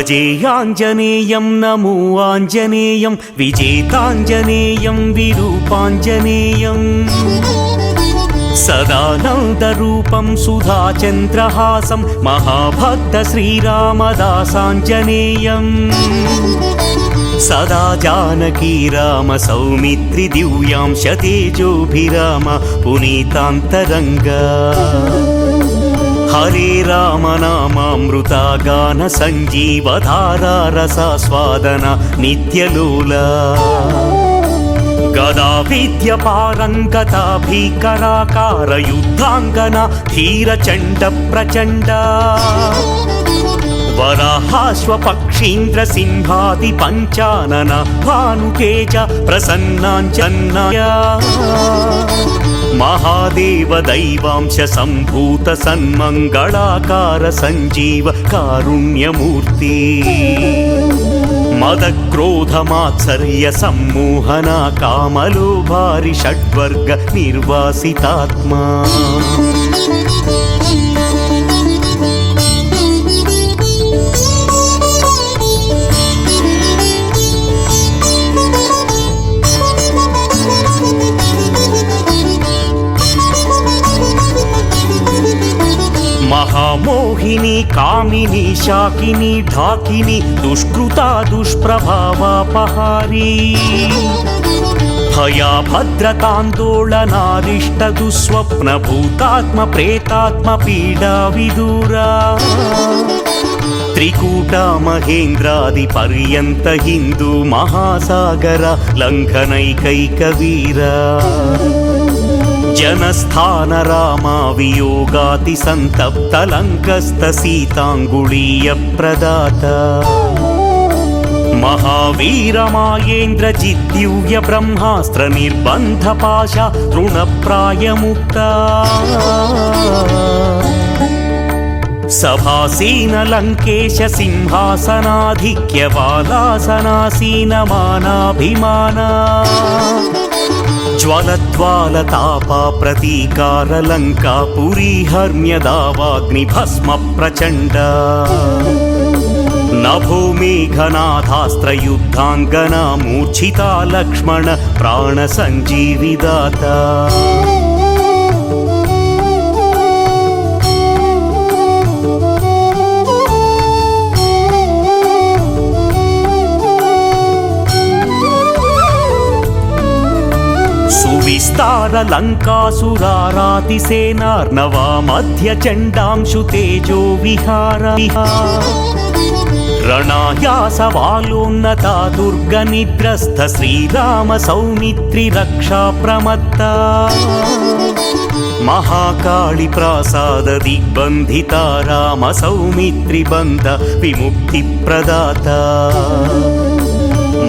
భజేయాంజనేయం నమో ఆంజనేయం విజేతాంజనేయం విరూపాంజనేయం సదానందరూపం సుధాచంద్రహాసం మహాభక్త శ్రీరామదాసాంజనేయం సదా జానకీ రామ సౌమిత్రి దివ్యాంశ తేజోభిరామ పునీతాంతరంగా హరే రామ నామామృత గాన సంజీవధారా రసాస్వాదన నిత్యలోలా గదా విద్య పారంగత భీకరాకార యుద్ధాంగన ధీర చండ ప్రచండ వరాహాశ్వపక్షీంద్ర సింహాది పంచానన భానుతేజ ప్రసన్నాంజన్నయ మహాదేవ దైవాంశ సంభూత సన్మంగళాకార సంజీవ కారుణ్యమూర్తి మద క్రోధ మాత్సర్య సమ్మోహన కామలోభారి షడ్వర్గ నిర్వాసితాత్మా మహామోహిని కామిని శాకిని ఢాకిని దుష్కృత దుష్ప్రభావాపహారీ భయాభద్రతాందోళనారిష్ట దుస్వప్న భూతాత్మ ప్రేతాత్మ పీడా విదూరా త్రికూట మహేంద్రాది పర్యంత హిందూ మహాసాగర లంఘనైకైక వీరా జనస్థాన రామా వియోగాతి సంతప్త లంకస్త సీతాంగుళీయ ప్రదాత మహావీర మాయేంద్ర జిద్దివ్య బ్రహ్మాస్త్ర నిర్బంధ పాశ తృణప్రాయముక్త సభాసీన లంకేశ సింహాసనాధిక్య బాలాసనాసీన మానాభిమానా జ్వలత్వాల తాపా ప్రతీకార లంకా పురీ హర్మ్యదావాగ్ని భస్మ ప్రచండ నభో మేఘనాథాస్త్ర యుద్ధాంగనా మూర్ఛితా లక్ష్మణ ప్రాణ సంజీవిదాత విస్తార లంకాసురారాతి సేనార్ణవా మధ్య చండాంశు తేజో విహార రణాయాసవాలోన్నత దుర్గ నిద్రస్థ శ్రీరామ సౌమిత్రి రక్షా ప్రమత్త మహాకాళి ప్రాసాద దిగ్బంధిత రామ సౌమిత్రి బంధ విముక్తి ప్రదాత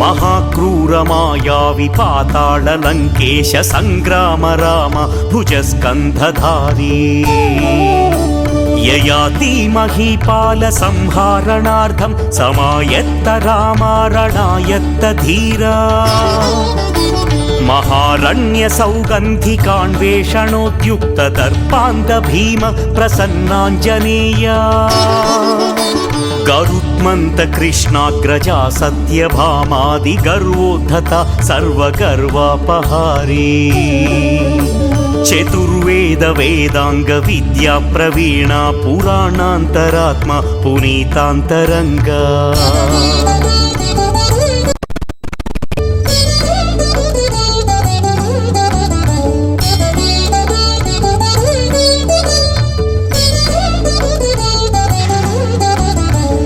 మహాక్రూర మాయావి పాతాళ లంకేశ సంగ్రామ రామ భుజస్కంధధారీ యయాతి మహీపాల సంహారణార్థం సమాయత్త రామారణాయత్త ధీరా మహారణ్య సౌగంధికాన్వేషణోద్యుక్త దర్పాంత భీమ ప్రసన్నాంజనేయా గరుత్మంత కృష్ణాగ్రజా సత్యభామాది గర్వోద్ధత సర్వగర్వాపహారీ చతుర్వేద వేదాంగ విద్యా ప్రవీణ పురాణాంతరాత్మ పునీతాంతరంగా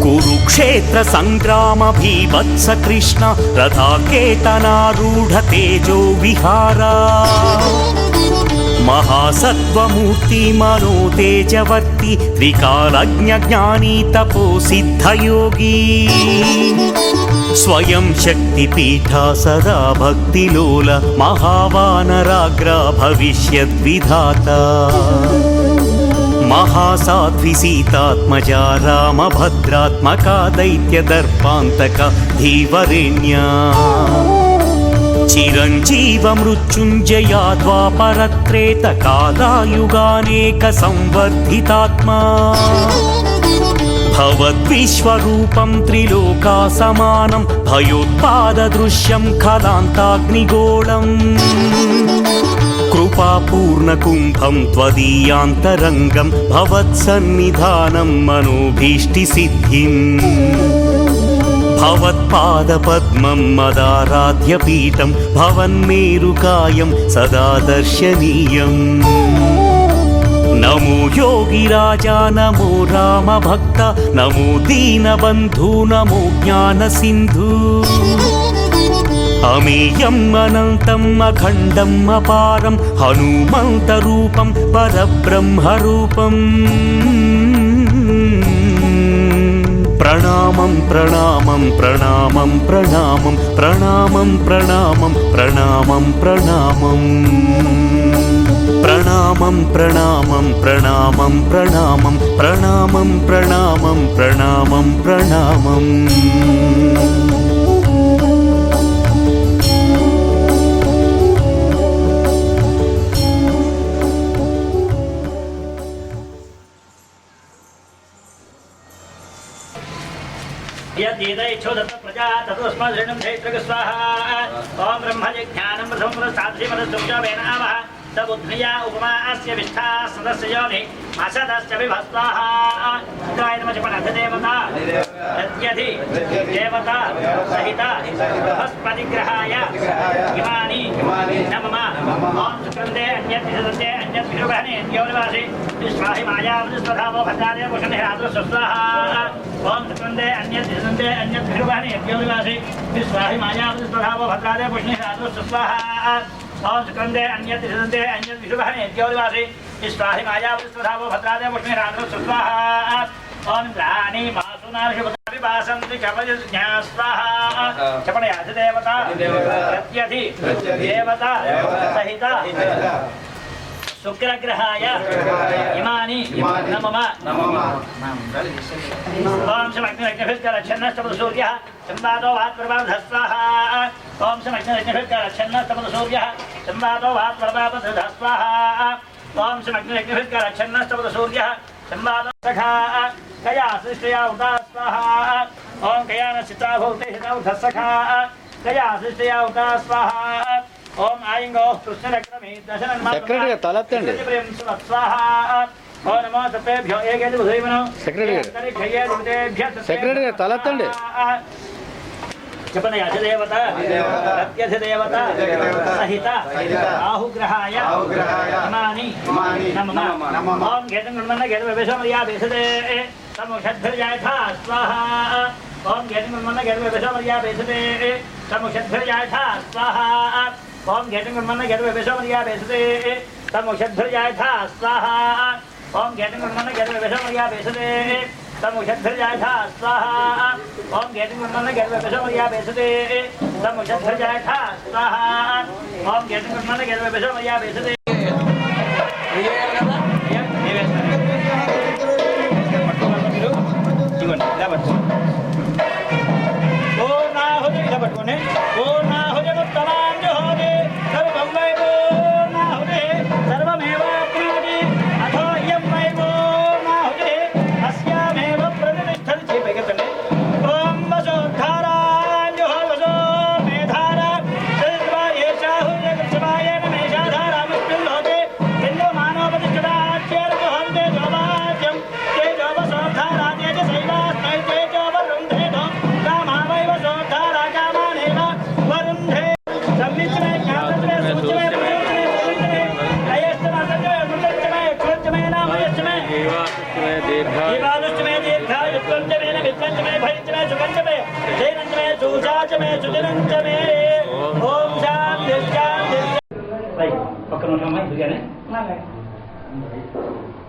కురుక్షేత్ర సంగ్రామ భీభత్స కృష్ణ రథాకేతనారూఢ తేజో విహారా మహాసత్వమూర్తి మనోతేజవర్తి త్రికాలజ్ఞ జ్ఞానీ తపో సిద్ధయోగి స్వయం శక్తిపీఠ సదా భక్తిలోల మహావానరాగ్ర భవిష్యద్విధాత మహాసాధ్వి సీతాత్మజా రామభద్రాత్మకా దైత్యదర్పాంతక ధీవరేణ్యా చిరంజీవ మృత్యుంజయా ద్వాపరత్రేత కాలాయుగానేక సంవర్ధితాత్మా भवद्विश्वरूपं त्रिलोकासमानं भयोत्पाददृश्यं खलान्ताग्निगोळम् कृपापूर्णकुम्भं त्वदीयान्तरङ्गं भवत्सन्निधानं मनोभीष्टिसिद्धिम् भवत्पादपद्मं मदाराध्यपीठं भवन्मेरुकायं सदा दर्शनीयम् नमो योगिराजा नमो रामभक्त नमो दीनबन्धु नमो ज्ञानसिन्धु अमेयम् अनन्तम् अखण्डम् अपारं हनुमन्तरूपं परब्रह्मरूपम् प्रणामं प्रणामं प्रणामं प्रणामं प्रणामं प्रणामं प्रणामं प्रणामं प्रणामं प्रणामं प्रणामं प्रणामं प्रणामं प्रणामं प्रणामं प्रणामम् प्रजा ततोस्मादृणं क्षेत्रक स्वाहा ओम ब्रह्मज्ञानं प्रथमं साधुमनसुजावेनावः तबुद्ध्या उपमा अस्य विष्ठा सदस्य योनि मासदस्य विभस्वाहा इंद्राय नमः जपनाथ देवता प्रत्यधि देवता सहित बृहस्पतिग्रहाय इमानि नमः ओम सुक्रन्दे अन्यद्विषदन्ते अन्यद्विषुगहने योनिवासि विश्वाहि मायावृस्वधावो भद्रादय पुषणे स्वाहा ओम सुक्रन्दे अन्यद्विषदन्ते अन्यद्विषुगहने योनिवासि विश्वाहि मायावृस्वधावो भद्रादय पुषणे स्वाहा ओम सुक्रन्दे अन्यद्विषदन्ते अन्यद्विषुगहने योनिवासि विश्वाहि मायावृस्वधावो भद्रादय पुषणे स्वाहा ओम इंद्राणि वासुनाभिवासन्ति कवयज्ञा स्वाहा चपणयाधि देवता प्रत्यधि देवता सहित शुक्रग्रहाय इमानि नमः ओम समग्निरग्निभिर्गलच्छन्नस्तपदसूर्यः संवादो वात्प्रभावधः स्वाहा ओम समग्निरग्निभिर्गलच्छन्नस्तपदसूर्यः संवादो वात्प्रभावधः स्वाहा ओम समग्निरग्निभिर्गलच्छन्नस्तपदसूर्यः संवादो सखा कया सृष्टया उदा स्वाहा ओम कया न चित्रा भूते हिता उधः सखा कया सृष्टया उदा स्वाहा ओम आयंगो कृष्णरक्रमे दशनन्मा सेक्रेटरी तलत्तंడి स्वाहा ओम नमो ततेभ्यो एकेति बुधैवनो सेक्रेटरी तलत्तंడి जपनयाधि देवता प्रत्यधि देवता सहित आहुग्रहाय इमानि नमः ओम घेतं गुणमन्न घेतं विवेशमर्या बेसदे समुषद्भिर्यायथा स्वाहा ओम घेतं गुणमन्न घेतं विवेशमर्या बेसदे समुषद्भिर्यायथा स्वाहा ओम घेतं गुणमन्न घेतं विवेशमर्या बेसदे समुषद्भिर्यायथा स्वाहा ओम घेतं गुणमन्न घेतं विवेशमर्या बेसदे समुषद्भिर्यायथा स्वाहा ओम घेतं गुणमन्न घेतं विवेशमर्या बेसदे समुषद्भिर्यायथा स्वाहा ओम घेतं गुणमन्न घेतं विवेशमर्या बेसदे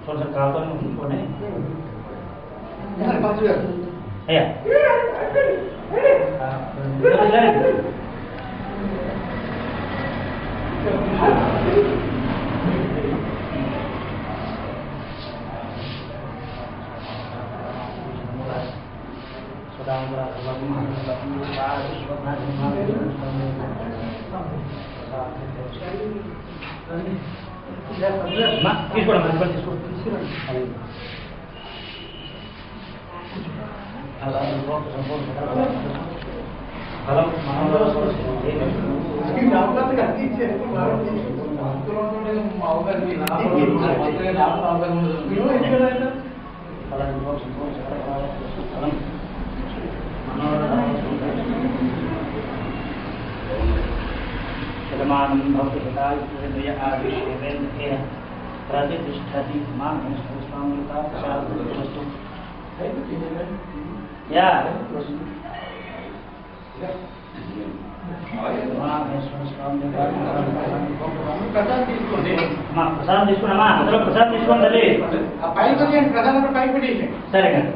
थोड़ा सा काल तो नहीं है शतमानं भवति हिताय आदिश्येवेन्द्रिय प्रतिष्ठति मां स्वामितास्तु या ప్రసాదం తీసుకున్నామా అందులో ప్రసాదం తీసుకోండి సరే కదా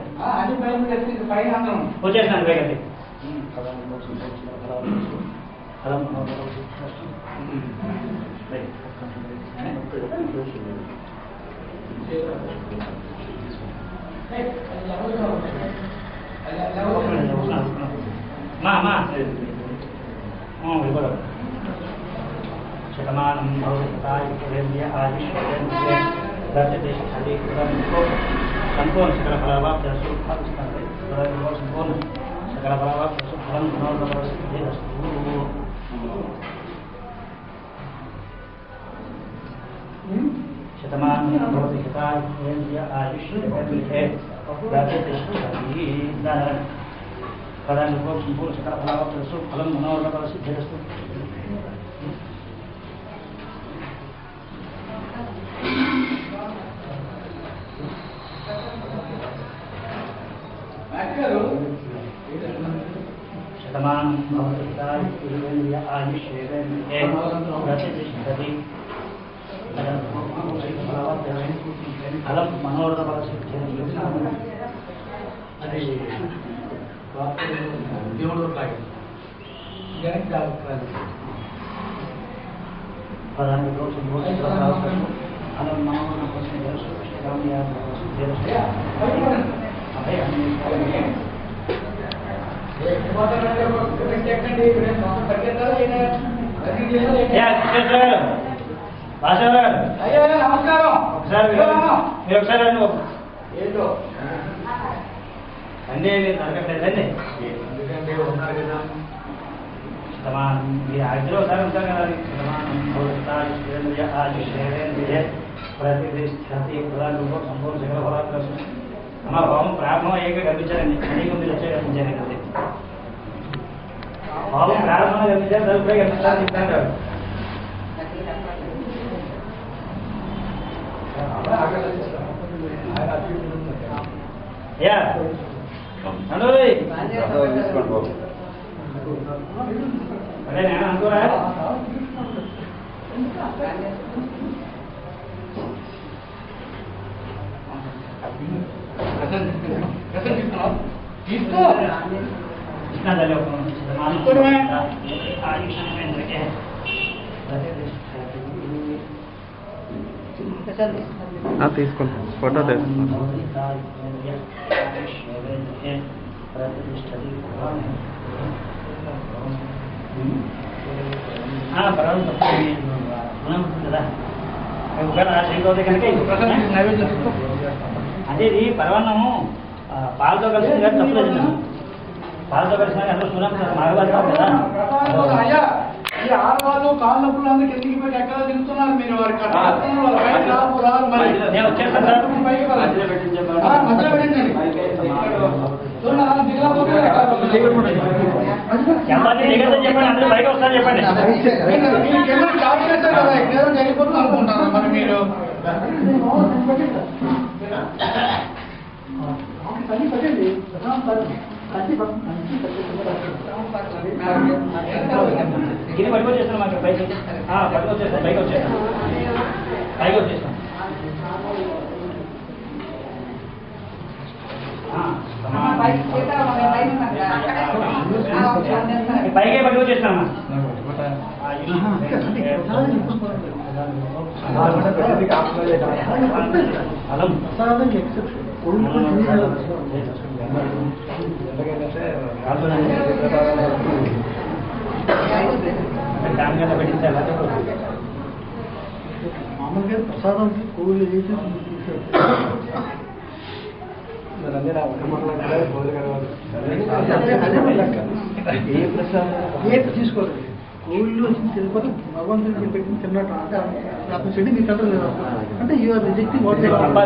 వచ్చేసాను పైకి శతమానం భవతి సంపూర్ణ సకల ఫలవాప్తు సంపూర్ణ సకల ఫలవాప్తు ఫలం శతమానం భవతి హితాయ ఆయుష్యేంద్రియ प्रतिष्ठति पदानि संपूर्ण सकल फलावस्तु फलं मनोरथ सिद्धिरस्तु शतमानं भवति हिताय आयुष्येवेन्द्रिये प्रतिष्ठति फलं मनोरथ सिद्धिरस्तु అన్నీ దొరకట్లేదండి శతమానం మీరు ఆయుధలో ఒకసారి ఉంటారు కదా ఆయుష్యేంద్రియ ప్రతిష్ఠతి ప్రధాన సంపూర్ణ సకల ఫలాలు అమ్మ భావం ప్రారంభం అయ్యాక కనిపించారండి అనేక మీరు వచ్చే కనిపించారు కదా భావం ప్రారంభంగా కనిపించారు తదుపరి కనిపించాలని చెప్తాను యా అదే నేను అనుకోరా తీసుకుంటాం ఫోటో తీసుకుంటాం అదే ఇది పరవాన్నము పాలతో కలిసి తప్పలేదు పాలతో కలిసిన అందులో చూడం మగవాళ్ళు కదా ఈ ఆడవాళ్ళు కాళ్ళ నొప్పులు అందరికి ఎందుకు పెట్టి ఎక్కడ తిరుగుతున్నారు మీరు వారికి నేను వచ్చేస్తాను సార్ మధ్యలో పెట్టండి ఎంతమంది దిగదని చెప్పండి అందరూ బయట వస్తారని చెప్పండి జాబ్ చేస్తారు కదా ఎక్కడేదో జరిగిపోతుంది అనుకుంటారు మరి మీరు ఇది పట్టుకొచ్చేస్తాను మాకు పైకి పట్టుకొచ్చేస్తాను పైకి వచ్చేస్తాను పైకి వచ్చేస్తాను పైకే పట్టుకొచ్చేస్తాను మామూలుగా ప్రసాదానికి కోళ్ళు వేసి తీసుకోలేదు కోళ్ళు తిరుపతి భగవంతుడికి పెట్టి తిన్నట్టు అంటే అతను చెడి మీ కంట్రోల్ లేదు అంటే యూ ఆర్ రిజెక్టింగ్ వాట్ చేస్తున్నాం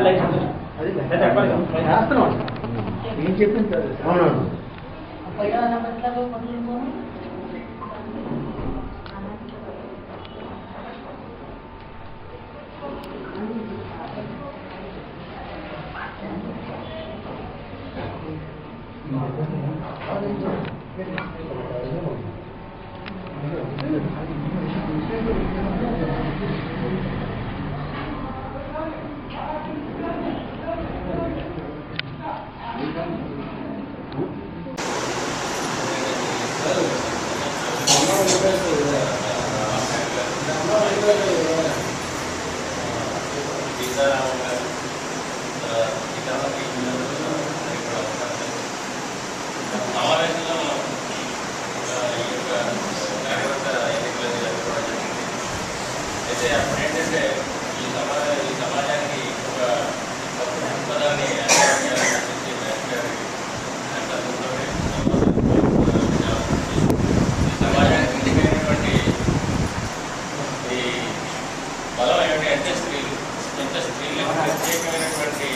ఏం చెప్పింది సార్ అవునవును అప్పుడేంటంటే ఈ సమాజానికి ఒక పదాన్ని సమాజానికి ముఖ్యమైనటువంటి ఈ బలం ఏమిటి అంటే స్త్రీలు స్త్రీలకు ప్రత్యేకమైనటువంటి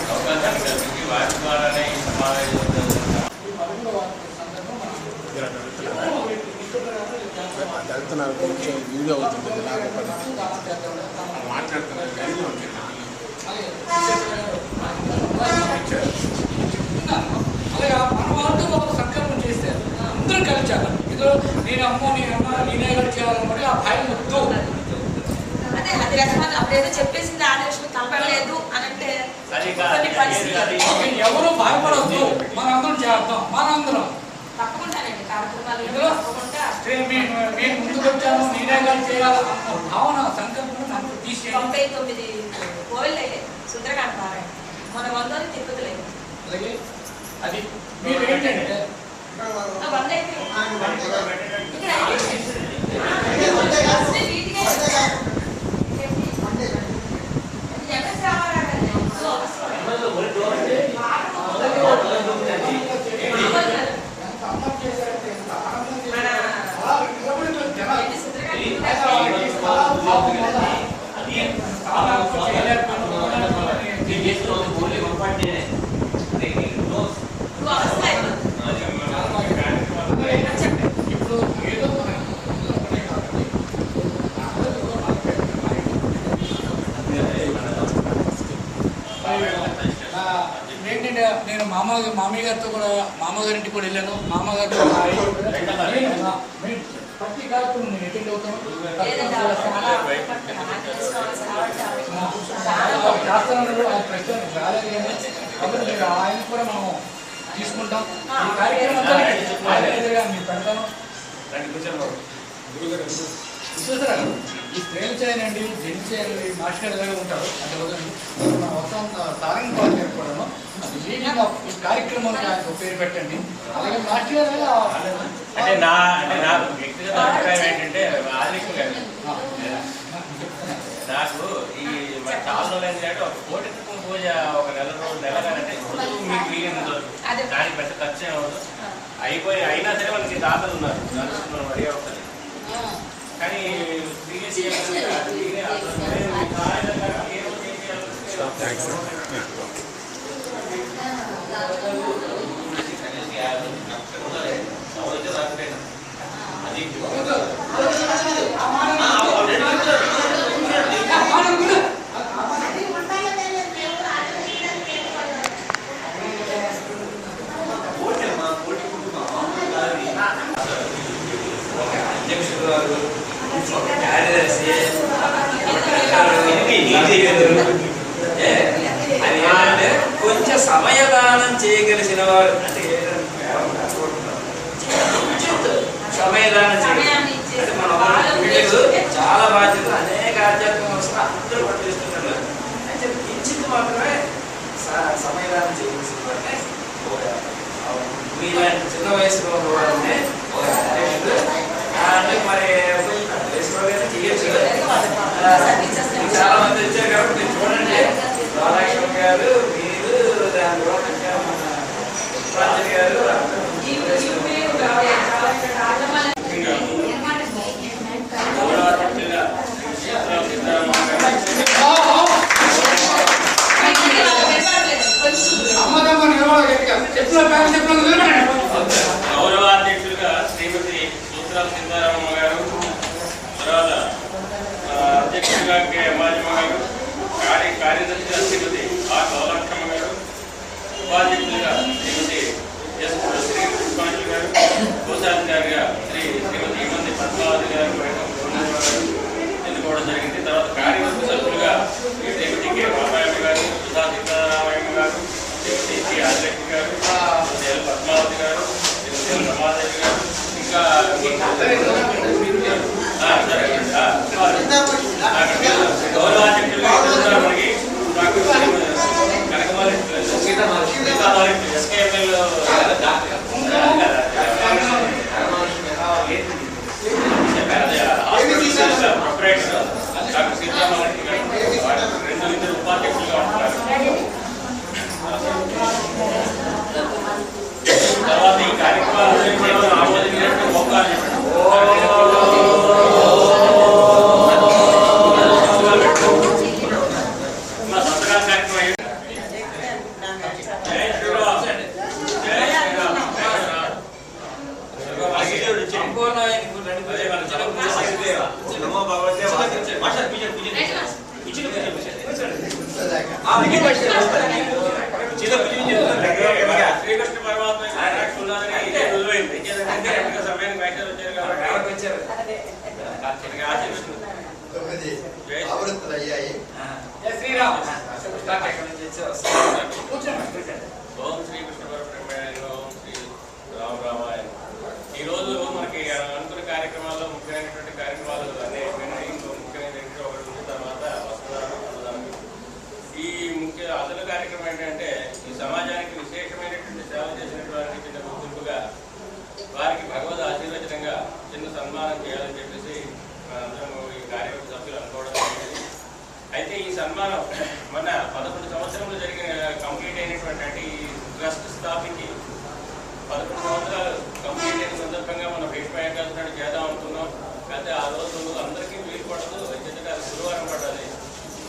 అవకాశాన్ని కల్పించి వారి ద్వారానే ఈ సమాజంలో వెళ్తున్నారు కొంచెం వీడియో అవుతుంది మాట్లాడుతున్నారు అలాగా మన వాళ్ళతో ఒక సంకల్పం చేస్తే అందరూ కలిచారు ఇదో నేను అమ్మో నేనే కూడా చేయాలన్నమాట ఆ భయం వద్దు అదే అది రెస్పాన్స్ అప్పుడేదో చెప్పేసింది ఆదేశం కలపలేదు అని అంటే ఎవరు భయపడద్దు మనందరం చేద్దాం మనందరం తప్పకుండానండి కార్యక్రమాలు తప్పకుండా నేను ముందుకు వచ్చాను నేనే కానీ చేయాలన్న భావన సంకల్పం మనకు తీసేయాలి 99 కోవిల్ సుందరకాండ పారాయణ మన 100 తిరుపతిలేదు అలాగే అది మీరు ఏంటంటే ఏంటంటే నేను మామయ్య గారితో కూడా మామగారింటికి కూడా వెళ్ళాను మామగారితో ప్రతి కార్యక్రమం నేను అటెండ్ అవుతాను శాస్త్రంలో ఆయన ప్రశ్న రాలేదు కానీ కాబట్టి మీరు ఆయన కూడా మనం తీసుకుంటాం ఈ కార్యక్రమం ఆయన ఎదురుగా మీరు పెడతాను చూసారా ఈ స్త్రీలు చేయనండి జెంట్స్ చేయాలి మాస్టర్ ఎలాగే ఉంటారు అంటే మన మొత్తం తారంగ పాలు ఏర్పడను అది లీడింగ్ ఈ కార్యక్రమానికి ఆయన పేరు పెట్టండి అలాగే మాస్టర్ అంటే నాకు వ్యక్తిగత అభిప్రాయం ఏంటంటే నాకు ఈ చాలా రోజులు ఏంటంటే ఒక కోటి తుప్పం పూజ ఒక నెలగానంటే మీకు వీలైనంత దానికి పెద్ద ఖర్చు ఏమవుతుంది అయినా సరే మనకి దాతలు ఉన్నారు మనం అడిగే ఒకటి కానీ కొంచెం సమయదానం చేయగలిసిన వారు అంటే సమయదానం చేయాలి చాలా బాధ్యతలు అనేక ఆధ్యాత్మిక వస్తున్న అందరూ పట్టిస్తున్నారు అంటే కించిత్ మాత్రమే సమయదానం చేయవలసిన వారిని మీలాంటి చిన్న వయసులో ఉన్నవారంటే అంటే మరి చేయొచ్చు చాలా మంది వచ్చారు కాబట్టి చూడండి రాధాకృష్ణ గారు మీరు దాని తర్వాత ఇంకా మన రాజు గారు గౌరవాధ్యక్షులుగా శ్రీమతి సూత్రాల సీతారామమ్మ గారు, తర్వాత అధ్యక్షులుగా కె అమ్మాజమ్మ గారు, కార్యదర్శిగా శ్రీమతి ఆర్ గౌలక్ష్మ గారు, ఉపాధ్యక్షులుగా శ్రీమతి ఎస్ శ్రీ పుష్పాంజలి గారు, కోశాధికారిగా శ్రీమతి ఇమంది పద్మావతి గారు ఎన్నుకోవడం జరిగింది. తర్వాత కార్యవర్గ సభ్యులుగా శ్రీమతి కె బాబాయమ్మ గారు, సుధా సీతారామయ్య గారు, శ్రీమతి సి ఆదిలక్ష్మి గారు, శ్రీమతి ఎల్ పద్మావతి గారు, శ్రీమతి ఎల్ రమాదేవి గారు, ఇంకా గౌరవాధ్యక్షులుగా మనకి కనకమాలి ఎస్కేఎంఎల్ ప్రొపరేటర్ డాక్టర్ సీతారామరెడ్డి గారు, 2 ఉపాధ్యక్షులుగా ఉంటున్నారు. తర్వాత ఈ కార్యక్రమాలు ఆమోదించినట్టు మోకాలు మా సంతకాల కార్యక్రమం జై శ్రీరామ్, జై శ్రీరామ్, శ్రీకృష్ణ పరమాత్మ సమయానికి వ్యాఖ్యలు వచ్చారు కాబట్టి ఓం శ్రీకృష్ణ పరబ్రహ్మణ్య ఓం శ్రీ రామరామాయ. ఈరోజు మనకి అనుకున్న కార్యక్రమాల్లో ముఖ్యమైనటువంటి కార్యక్రమాలు అనేకమైన ముఖ్యమైనటువంటి ఒకటి ఉన్న తర్వాత వస్తున్నారు. ఈ ముఖ్య అసలు కార్యక్రమం ఏంటంటే ఈ సమాజానికి విశేషమైనటువంటి సేవ చేసినటువంటి చిన్న గుర్తింపుగా వారికి భగవద్ ఆశీర్వచనంగా చిన్న సన్మానం చేయాలని చెప్పేసి అందరం ఈ కార్యవర్గ సభ్యులు అనుకోవడం జరిగింది. అయితే ఈ సన్మానం మన 11 సంవత్సరంలో జరిగిన కంప్లీట్ అయినటువంటి ఈ ట్రస్ట్ స్థాపించి 11 సంవత్సరాలు కంప్లీట్ అయిన సందర్భంగా మనం భీష్మయాగాలు చేద్దాం అనుకున్నాం. అయితే ఆ రోజు అందరికీ వీలు పడదు, ఎందుకంటే అది గురువారం పడ్డది.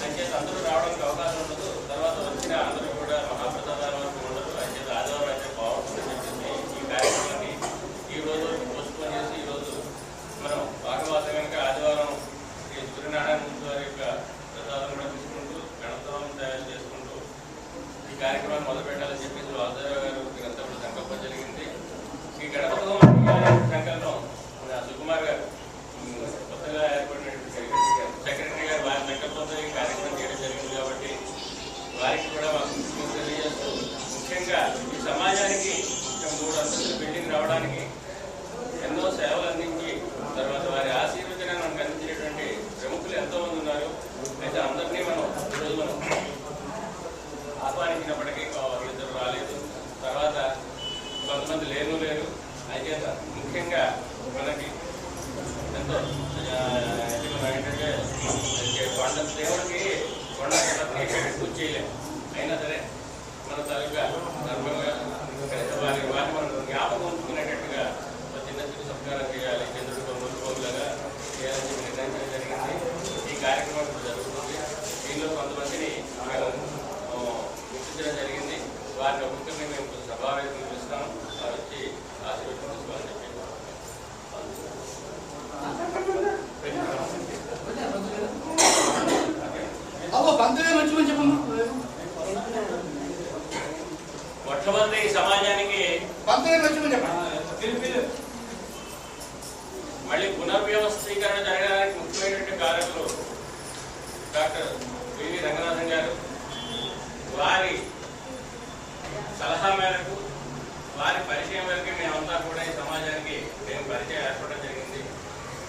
అంచేత అందరూ రావడానికి అవకాశం ఉండదు. తర్వాత వచ్చిన అందరూ కూడా మహాప్రసాదాల వరకు ఉండదు. అంచేత ఆదివారం అయితే బాగుంటుందని చెప్పేసి ఈ కార్యక్రమాన్ని ఈ రోజు పోస్ట్పోన్ చేసి ఈరోజు మనం భాగవత కనుక ఆదివారం ఈ సూర్యనారాయణ మూర్తి వారి యొక్క ప్రసాదం కూడా తీసుకుంటూ గణపవం తయారు చేసుకుంటూ ఈ కార్యక్రమాన్ని మొదలు పెట్టాలని చెప్పేసి వాసుదేవ గారు ఇదంతా కూడా సంకల్పం జరిగింది. ఈ గణపవం సంకల్పం సుకుమార్ గారు కొత్తగా ఏర్పడినటువంటి సెక్రటరీ గారు వారి సంకల్పంతో ఈ కార్యక్రమం చేయడం జరిగింది. కాబట్టి వారికి కూడా మాకు తెలియజేస్తూ ముఖ్యంగా ఈ సమాజానికి 3 అంతస్తుల బిల్డింగ్ రావడానికి ఎన్నో సేవలు అందించి తర్వాత వారి ఆశీర్వచనాన్ని మనకు అందించినటువంటి ప్రముఖులు ఎంతోమంది ఉన్నారు. అయితే అందరినీ ఈరోజు మనం ఆహ్వానించినప్పటికీ ఇద్దరు రాలేదు. తర్వాత కొంతమంది లేరు. అయితే ముఖ్యంగా మనకి ఎంతో ఏంటంటే కొండ దేవుడికి కొండ పూజ చేయలేము. అయినా సరే మన తాలూకా ధర్మంగా వారిని మనం జ్ఞాపకం ఉంచుకునేటట్టుగా చిన్న సంస్కారం చేయాలి. చంద్రుడికి ముందుకోలాగా చేయాలని చెప్పి నిర్ణయించడం జరిగింది. ఈ కార్యక్రమం ఇప్పుడు జరుగుతుంది. దీనిలో కొంతమందిని గుర్తించడం జరిగింది. వారిని ఒక్కొక్కరిని మేము సభావేదికలు పిలుస్తాం. వారు వచ్చి ఆశీర్వచనం తీసుకోవాలని చెప్పి మొట్టమొదటి సమాజానికి మళ్ళీ పునర్వ్యవస్థీకరణ జరగడానికి ముఖ్యమైనటువంటి కారకులు డాక్టర్ వివి రంగనాథన్ గారు. వారి సలహా మేరకు వారి పరిచయం మేరకు మేమంతా కూడా ఈ సమాజానికి మేము పరిచయం ఏర్పడడం జరిగింది.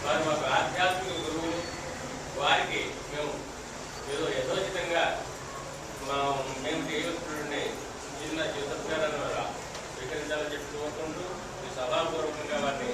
వారు మాకు ఆధ్యాత్మిక గురువులు. వారికి మేము ఏదో యథోచితంగా మేము చేయవలసినటువంటి చిన్న జీవితాలను స్వీకరించాలని చెప్పి కోరుకుంటూ ఈ సభాపూర్వకంగా వారిని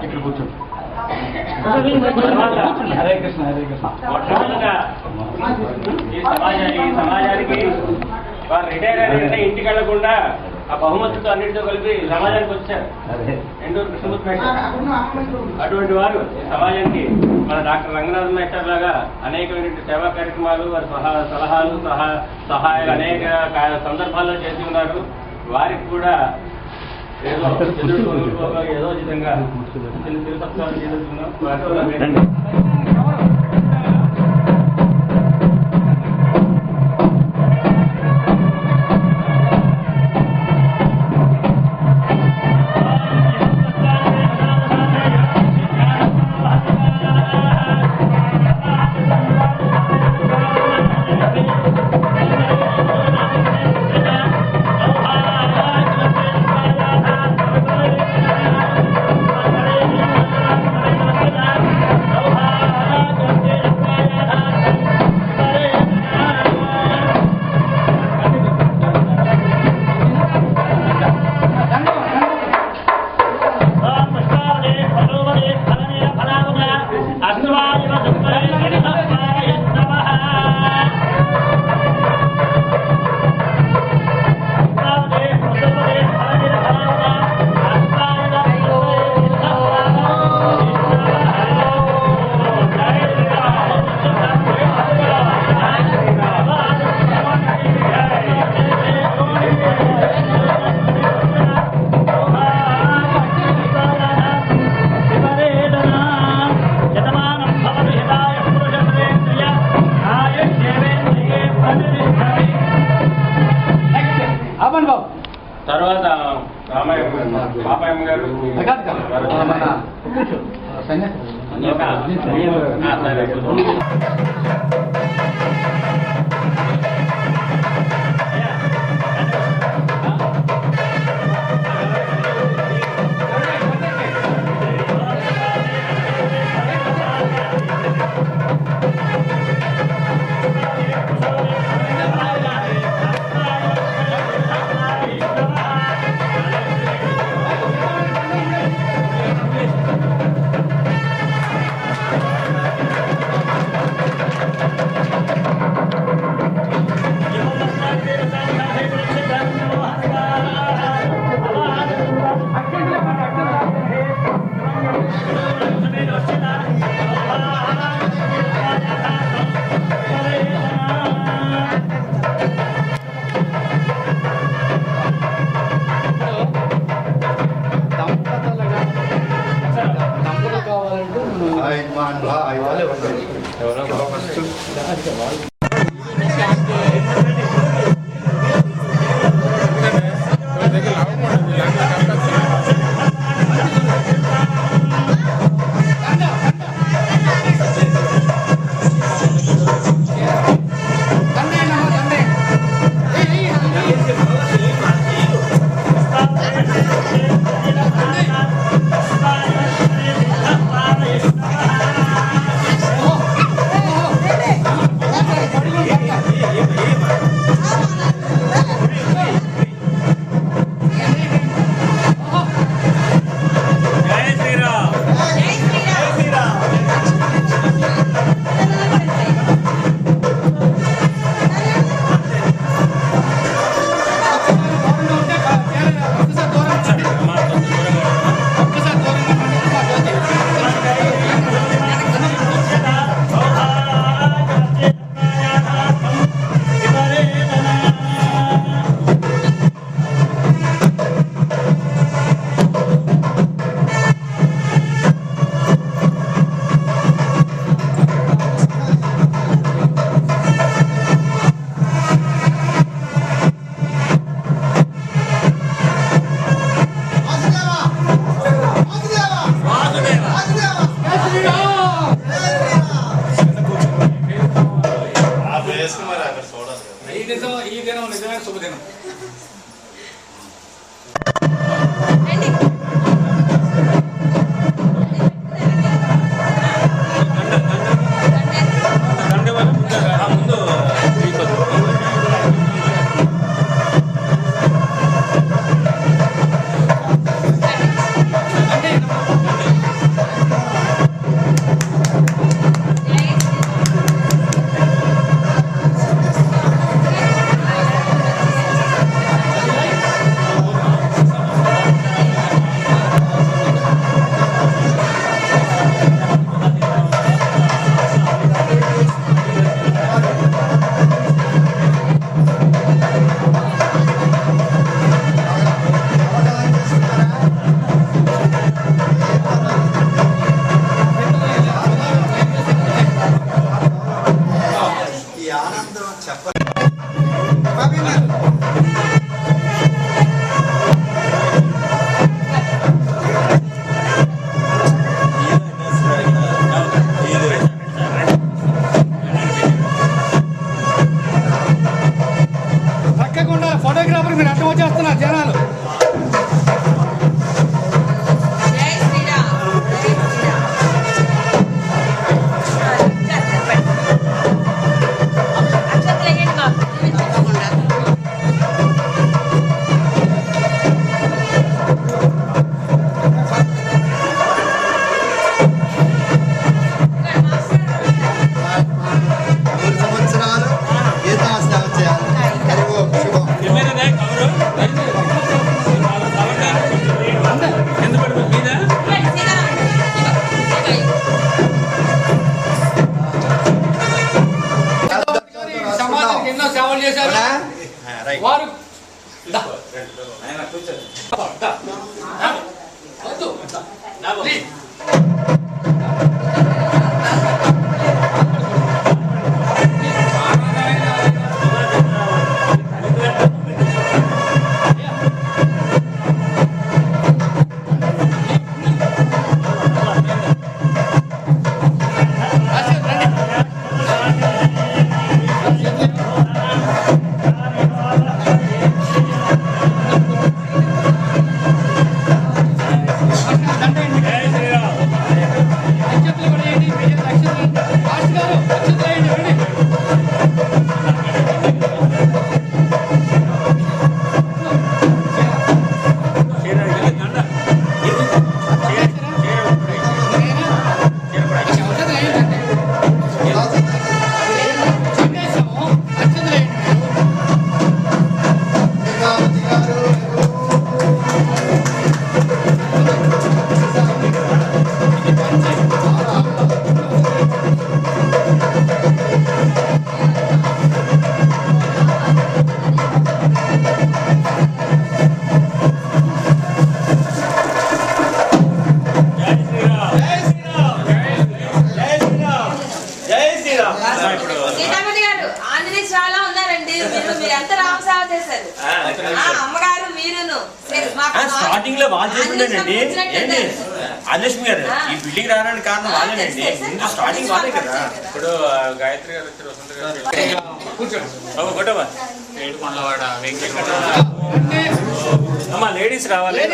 ఇక్కడ కూర్చోండి. హరే కృష్ణ హరే కృష్ణ. మొట్టమొదటిగా ఈ సమాజానికి వారు రిటైర్ అయినంటే ఇంటికి వెళ్లకుండా ఆ బహుమతితో అన్నింటితో కలిపి సమాజానికి వచ్చారు. ఎండూరు కృష్ణమూర్తి మేస్టర్ అటువంటి వారు సమాజానికి మన డాక్టర్ రంగనాథ్ మేస్టర్ లాగా అనేకమైన సేవా కార్యక్రమాలు వారి సలహాలు సహాయాలు అనేక సందర్భాల్లో చేసి ఉన్నారు. వారికి కూడా ఏదో ఏదో విధంగా తిరుపతి చేస్తున్నాం. ఈ దినం నిజమైన శుభదినం. ఫోటోగ్రాఫర్ మీరు అర్థం వచ్చేస్తున్నారు జనాలు. ఎన్నో సేవలు చేశారు వారు. స్టార్టింగ్ లో వాళ్ళు చెప్పిందేనండి ఏంటి ఆదిలక్ష్మి గారు ఈ బిల్డింగ్ రావడానికి కారణం వాళ్ళేనండి. ముందు స్టార్టింగ్ వాళ్ళే కదా. ఇప్పుడు గాయత్రి గారు వచ్చారు, వసంత గారు కొట్టవా ఏడుకొండవాడ వెంకట అమ్మా లేడీస్ రావాలి.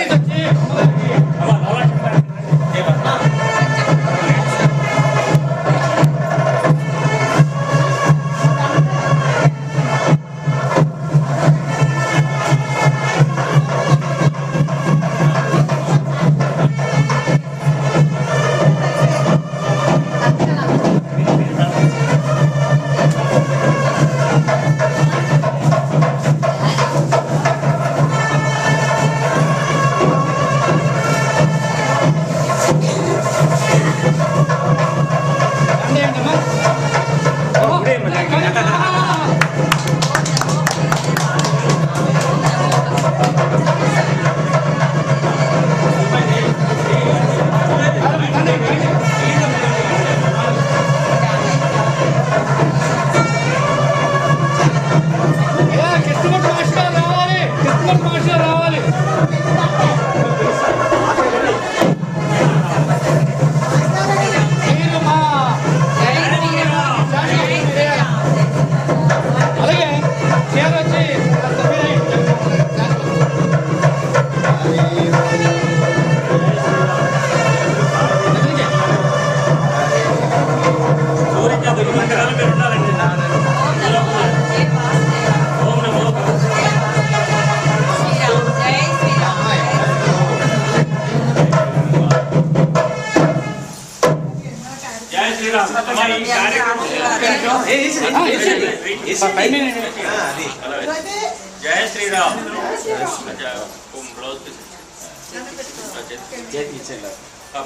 జయ శ్రీరామ్.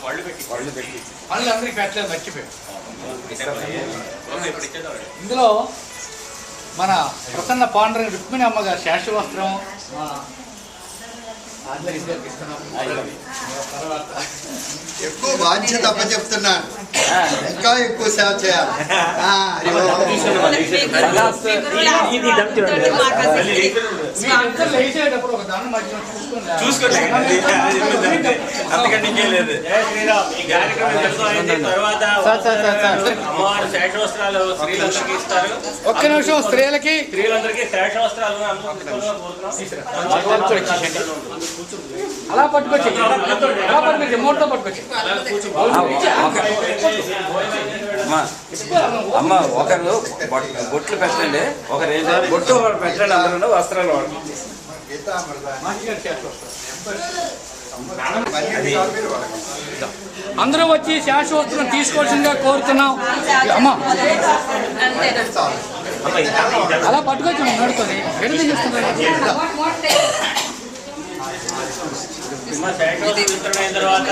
పళ్ళు పెట్టి పనులు అందరికి పెట్టలేదు, మర్చిపోయాం. ఇప్పుడు ఇచ్చేద్దాం. ఇందులో మన ప్రసన్న పాండురంగ రుక్మిణి అమ్మగారు శాస్త్రవస్త్రం తర్వాత ఎక్కువ బాధ్యత అప్పచెప్తున్నాను, ఇంకా ఎక్కువ సేవ చేయాలి. లేచేటప్పుడు ఒక దాని మధ్య చూసుకోండి. అంతకంటే ఇంకేం లేదు. జయ శ్రీరామ్. ఈ కార్యక్రమం తర్వాత అమ్మవారు శేష వస్త్రాలు స్త్రీలందరికీ ఇస్తారు. ఒక్క నిమిషం. స్త్రీలందరికీ శేష వస్త్రాలు అలా పట్టుకొచ్చి మూడుతో పట్టుకొచ్చి అమ్మ ఒకరు బొట్లు పెట్టండి, ఒకరు బొట్టు ఒకరు పెట్టండి, అందరూ వస్త్రాలు వాడండి. అందరూ వచ్చి శాశ్వతం తీసుకోవాల్సిందిగా కోరుతున్నాం. అమ్మ అలా పట్టుకొచ్చి నడుతుంది ఎడుగు చేస్తున్నారు. అయిన తర్వాత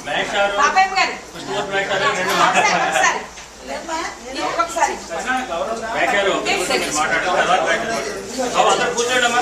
మేషారు అందరూ కూర్చోడమ్మా.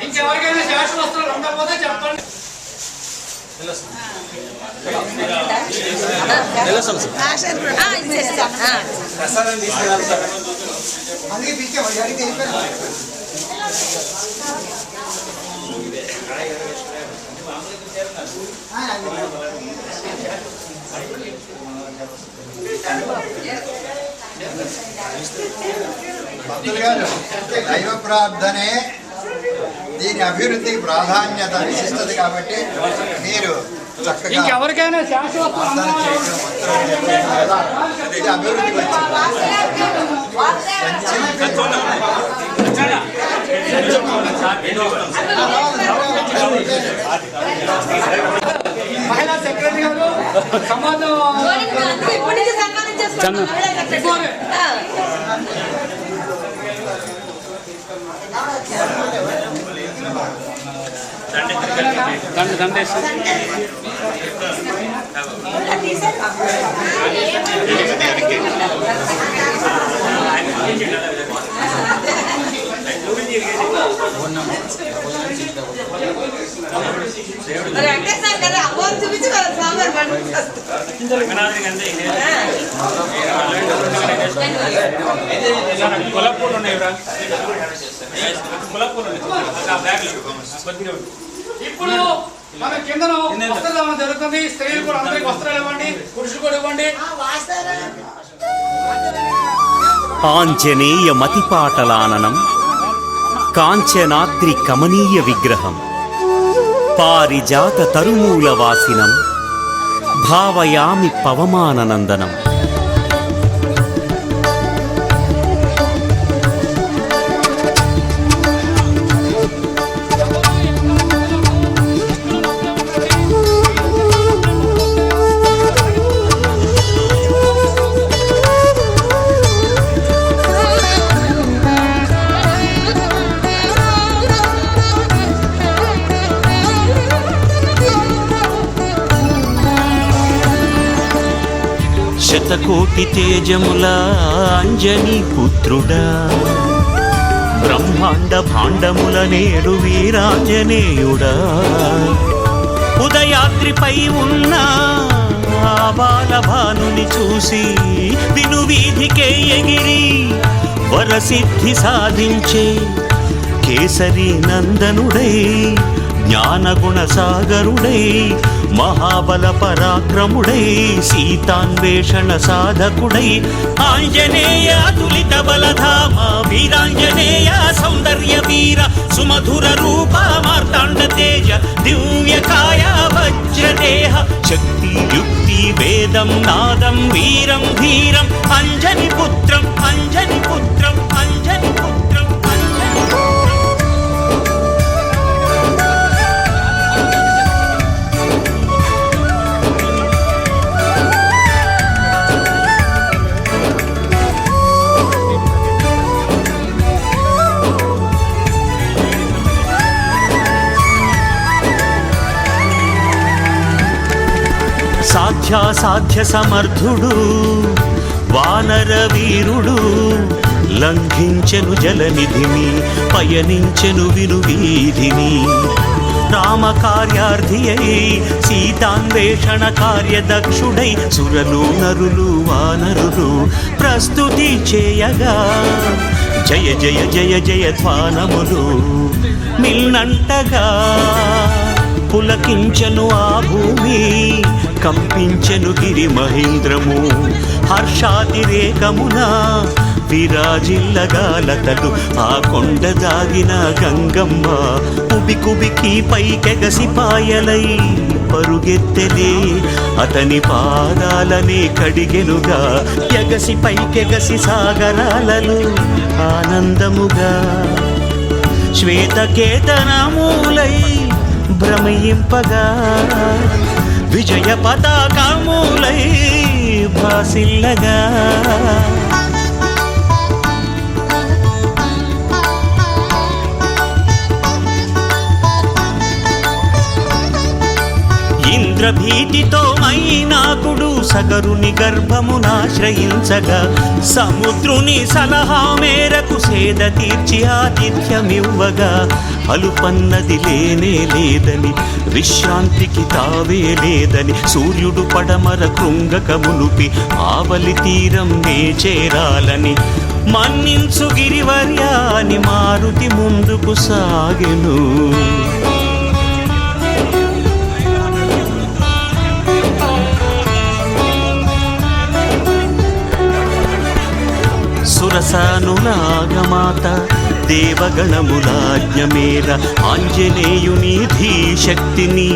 ఇంకెవరికైనా శాశ్వతం ఉండకపోతే చెప్పండి. ప్రసాదం తీసుకెళ్తారు. అందుకే పిలిచే వాళ్ళు అడిగితే భక్తులు గారు దైవ ప్రార్థనే దీని అభివృద్ధికి ప్రాధాన్యత విశిష్టది కాబట్టి మీరు చక్కగా ఇంకెవరికైనా శాశ్వత ప్రార్థన చేయడం ఇది అభివృద్ధికి వచ్చింది. మహిళా సెక్రటరీ గారు సమాజం ఇప్పటి నుంచి సన్మానం చేసుకుంటాం మహిళా సెక్రటరీ. వెంకటేశ్వర గారు అవ్వాలి చూపించి సాంబార్ కులపూలు ఉన్నాయి ఇప్పుడు మన కిందను వస్త్రదానం జరుగుతుంది. స్త్రీలు కూడా అందరికి వస్త్రాలు ఇవ్వండి, పురుషులు కూడా ఇవ్వండి. ఆంజనేయ మతిపాటలాననం కాంచనాద్రి కమనీయ విగ్రహం పారిజాత తరుమూల వాసినం భావయామి పవమాననందనం. శతకోటి తేజముల అంజనీ పుత్రుడా బ్రహ్మాండ భాండముల నేడు వీరాంజనేయుడా ఉదయాద్రిపై ఉన్న బాల భానుని చూసి వినువీధికే ఎగిరి వరసిద్ధి సాధించే కేసరి నందనుడై జ్ఞానగుణ సాగరుడై మహాబల పరాక్రముడై సీతాన్వేషణ సాధకుడై ఆంజనేయ తులిత బలధామ వీరాంజనేయ సౌందర్య వీర సుమధుర రూప మార్తాండ తేజ దివ్యకాయ వజ్రదేహ శక్తి యుక్తి వేదం నాదం వీరం ధీరం అంజని పుత్రం అంజని పుత్రం అంజని పుత్రం అంజని పుత్రం. సాధ్యాసాధ్య సమర్థుడు వానర వీరుడు లంఘించెను జలనిధిని పయనించెను వినువీధిని రామకార్యార్థి అయి సీతాన్వేషణ కార్యదక్షుడై సురలు నరులు వానరులు ప్రస్తుతి చేయగా జయ జయ జయ జయ ధ్వానములు మిల్నంటగా పులకించెను ఆ భూమి కంపించెను గిరి మహేంద్రము హర్షాతిరేకమున విరాజిల్లగాలతలు ఆ కొండ దాగిన గంగమ్మ కుబికుబికి పైకెగసి పాయలై పరుగెత్తెలే అతని పాదాలనే కడిగెనుగా ఎగసి పైకెగసి సాగరాలను ఆనందముగా శ్వేతకేతనమూలై భ్రమయింపగా విజయ పతాకమూలై భాసిల్లగా ఇంద్రభీతితో మైనాకుడు సగరుని గర్భమునాశ్రయించగా సముద్రుని సలహా మేరకు సేద తీర్చి ఆతిథ్యమివ్వగా అలుపన్నది లేనే లేదని విశ్రాంతికి తావే లేదని సూర్యుడు పడమర కృంగక మునుపి ఆవలి తీరం నే చేరాలని మన్నించు గిరివర్యాని మారుతి ముందుకు సాగెను. సురసానురాగమాత దేవగణములాజ్ఞమేర ఆంజనేయుని ధీశక్తిని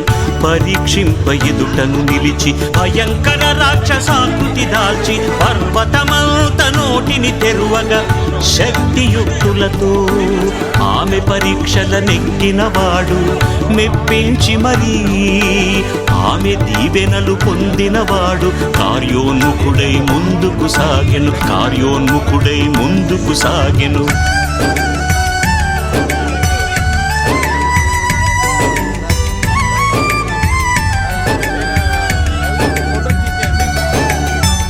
పరీక్షింప ఎదుటను నిలిచి భయంకర రాక్షసాకృతి దాల్చి పర్వతమంత నోటిని తెరువగా శక్తియుక్తులతో ఆమె పరీక్షల నెగ్గినవాడు మెప్పించి మరీ ఆమె దీవెనలు పొందినవాడు కార్యోన్ముఖుడై ముందుకు సాగెను. కార్యోన్ముఖుడై ముందుకు సాగెను.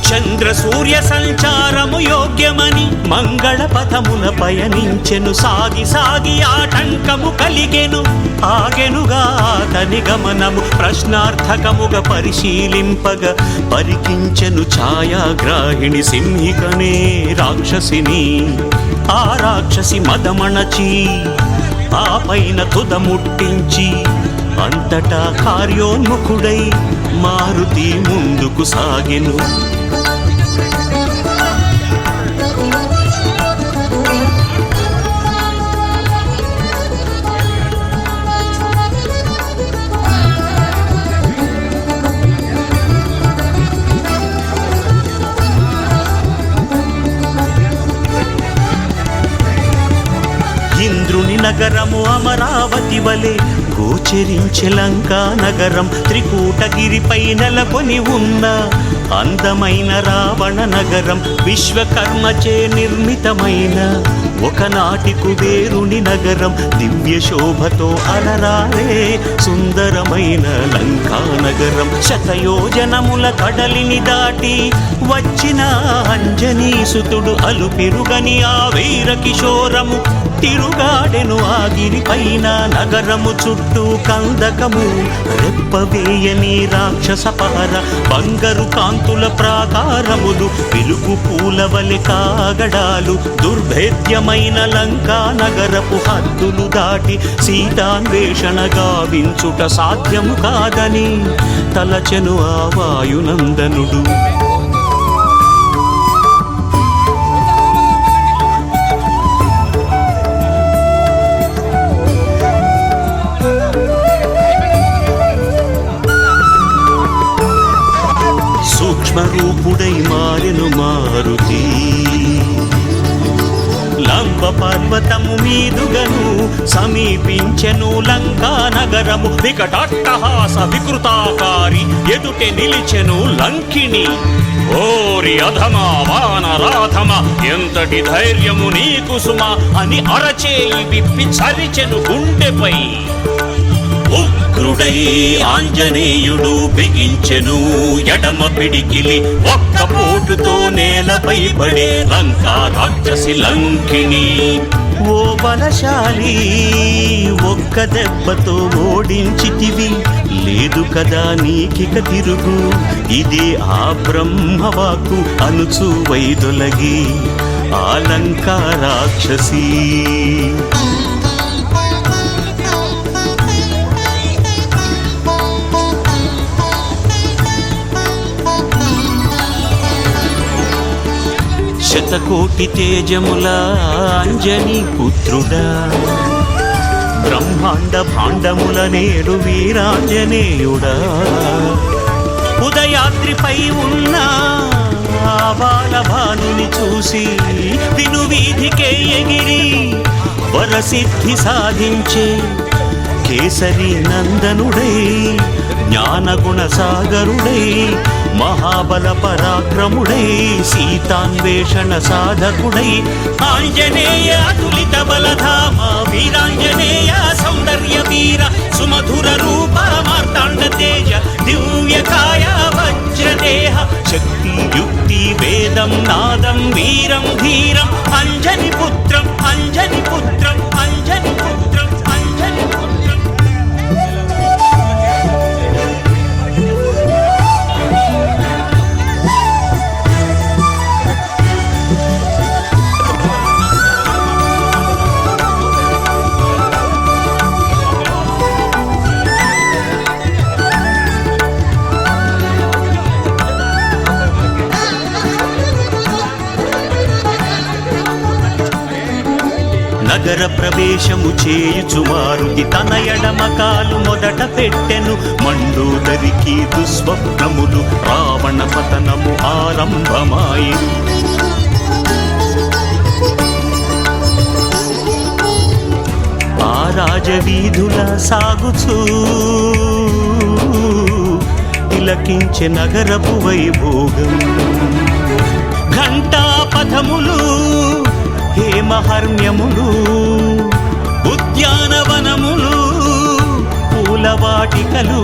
చంద్ర సూర్య సంచారము యోగ్యమని మంగళ పథమున పయనించెను. సాగి సాగి ఆటంకము కలిగెను. ఆగెనుగా అతని గమనము ప్రశ్నార్థకముగా పరిశీలింపగా పరికించెను ఛాయాగ్రాహిణి సింహికనే రాక్షసిని. ఆ రాక్షసి మదమణచి ఆ పైన తుదముట్టించి అంతటా కార్యోన్ముఖుడై మారుతి ముందుకు సాగెను. ఇంద్రుని నగరము అమరావతి వలె గోచరించే లంకా నగరం. త్రికూటగిరిపై నెలకొని ఉన్న అందమైన రావణ నగరం. విశ్వకర్మచే నిర్మితమైన ఒకనాటి కుబేరుని నగరం. దివ్య శోభతో అలరారే సుందరమైన లంకా నగరం. శతయోజనముల కడలిని దాటి వచ్చిన అంజనీసుతుడు అలుపెరుగని ఆ వీర కిశోరము తిరుగాడెను ఆ గిరిపైన. నగరము చుట్టూ కందకము రెప్పవేయని రాక్షస పహర. బంగారు కాంతుల ప్రాకారములు వెలుగు పూలవలె కాగడాలు. దుర్భేద్యమైన లంకా నగరపు హద్దులు దాటి సీతాన్వేషణ గావించుట సాధ్యము కాదని తలచెను ఆ వాయునందనుడు. సూక్ష్మరూపుడై మారెను మారుతి. లంబ పర్వతము మీదుగను సమీపించెను లంకా నగరము. వికటాట్టహాస వికృతాకారి ఎదుటే నిలిచెను లంకిని. ఓరి అధమా వానరాధమ ఎంతటి ధైర్యము నీకు సుమా అని అరచేయి విప్పి చరిచెను గుండెపై. ఉగ్రుడై ఆంజనేయుడు బిగించెను ఎడమ పిడికిలి. ఒక్క పోటుతో నేలపై పడే లంకా రాక్షసి లంకిని. ఓ బలశాలి ఒక్క దెబ్బతో ఓడించితివి. లేదు కదా నీకిక తిరుగు. ఇదే ఆ బ్రహ్మవాకు అనుచు వైదొలగి ఆ లంకా రాక్షసి. శతకోటి తేజముల అంజనీ పుత్రుడా. బ్రహ్మాండ భాండముల నేడు వీరాంజనేయుడా. ఉదయాద్రిపై ఉన్న ఆవాల భానుని చూసి వినువీధికే ఎగిరి వరసిద్ధి సాధించే కేసరి నందనుడై జ్ఞానగుణ సాగరుడై మహాబల పరాక్రముడై సీతాన్వేషణ సాధకుడై ఆంజనేయ అతులిత బలధామ వీరాంజనేయ సౌందర్య వీర సుమధుర రూప మార్తాండ తేజ దివ్యకాయ వజ్రదేహ శక్తి యుక్తి వేదం నాదం వీరం ధీరం అంజని పుత్రం అంజని పుత్రం అంజని పుత్రం అంజని పుత్రం. నగర ప్రవేశము చేయుచు మారుతి తన ఎడమ కాలు మొదట పెట్టెను. మండోదరికి దుస్వప్నములు రావణ పతనము ఆరంభమాయి. ఆ రాజవీధుల సాగుచూ తిలకించే నగరపు వైభోగం. ఘంటాపథములు హేమహర్మ్యములు ఉద్యానవనములు పూలవాటికలు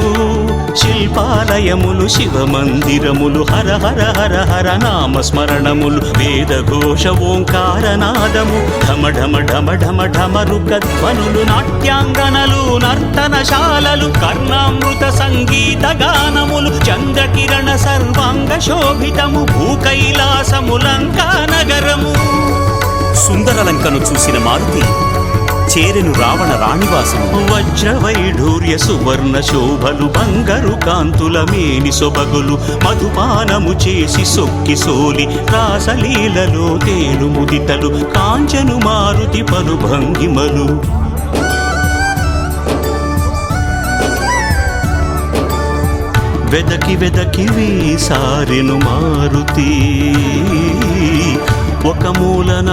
శిల్పాలయములు శివమందిరములు హర హర హర హర నామస్మరణములు వేదఘోష ఓంకారనాదము ఢమ ఢమ ఢమ ఢమ ఢమరుకధ్వనులు నాట్యాంగనలు నర్తనశాలలు కర్ణామృత సంగీత గానములు చంద్రకిరణ సర్వాంగ శోభితము భూకైలాసములంకా నగరము. సుందరలంకను చూసిన మారుతి చేరెను రావణ రాణివాసము. వజ్రవైఢూర్య సువర్ణ శోభలు బంగారు కాంతుల మేని సొబగులు మధుపానము చేసి సొక్కి సోలి రాసలీలలో తేలు ముదితలు కాంచను మారుతి పలు భంగిమలు. వెదకి వెదకి వీసారెను మారుతి ఒక మూలనాశీనుడాయను.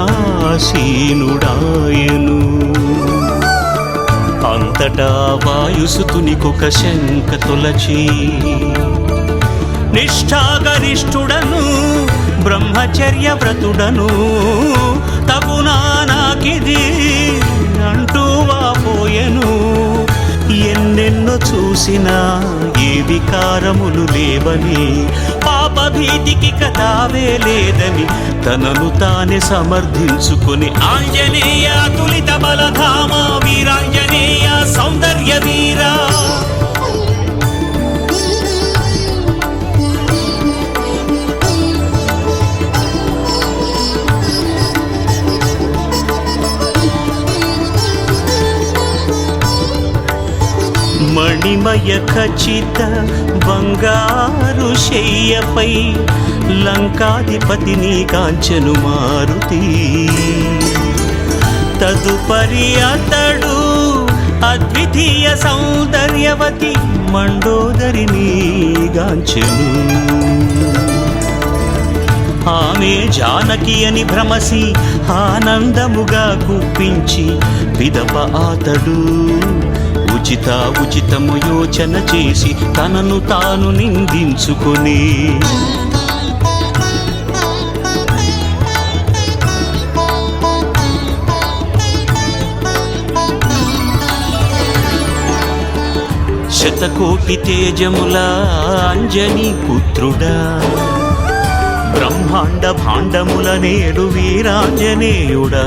అంతటా వాయుసుతునికొక శంక తొలచి నిష్ఠాగరిష్ఠుడను బ్రహ్మచర్య వ్రతుడను తగునా నాకిది అంటూ వాపోయెను. ఎన్నెన్నో చూసినా ఏ వికారములు లేవని పాపభీతికి కథావే లేదని తనను తానే సమర్థించుకొని ఆంజనేయ తులిత బలధామ వీరాంజనేయ సౌందర్య వీరా మణిమయ ఖచ్చిత బంగారు శయ్యపై లంకాధిపతిని కాంచెను మారుతి. తదుపరి అతడు అద్వితీయ సౌందర్యవతి మండోదరిని గాంచెను. ఆమె జానకి అని భ్రమసి ఆనందముగా గుప్పించి పిదప అతడు ఉచితము యోచన చేసి తనను తాను నిందించుకొని శతకోటి తేజముల అంజనీ పుత్రుడా బ్రహ్మాండ భాండముల నేడు వీరాంజనేయుడా.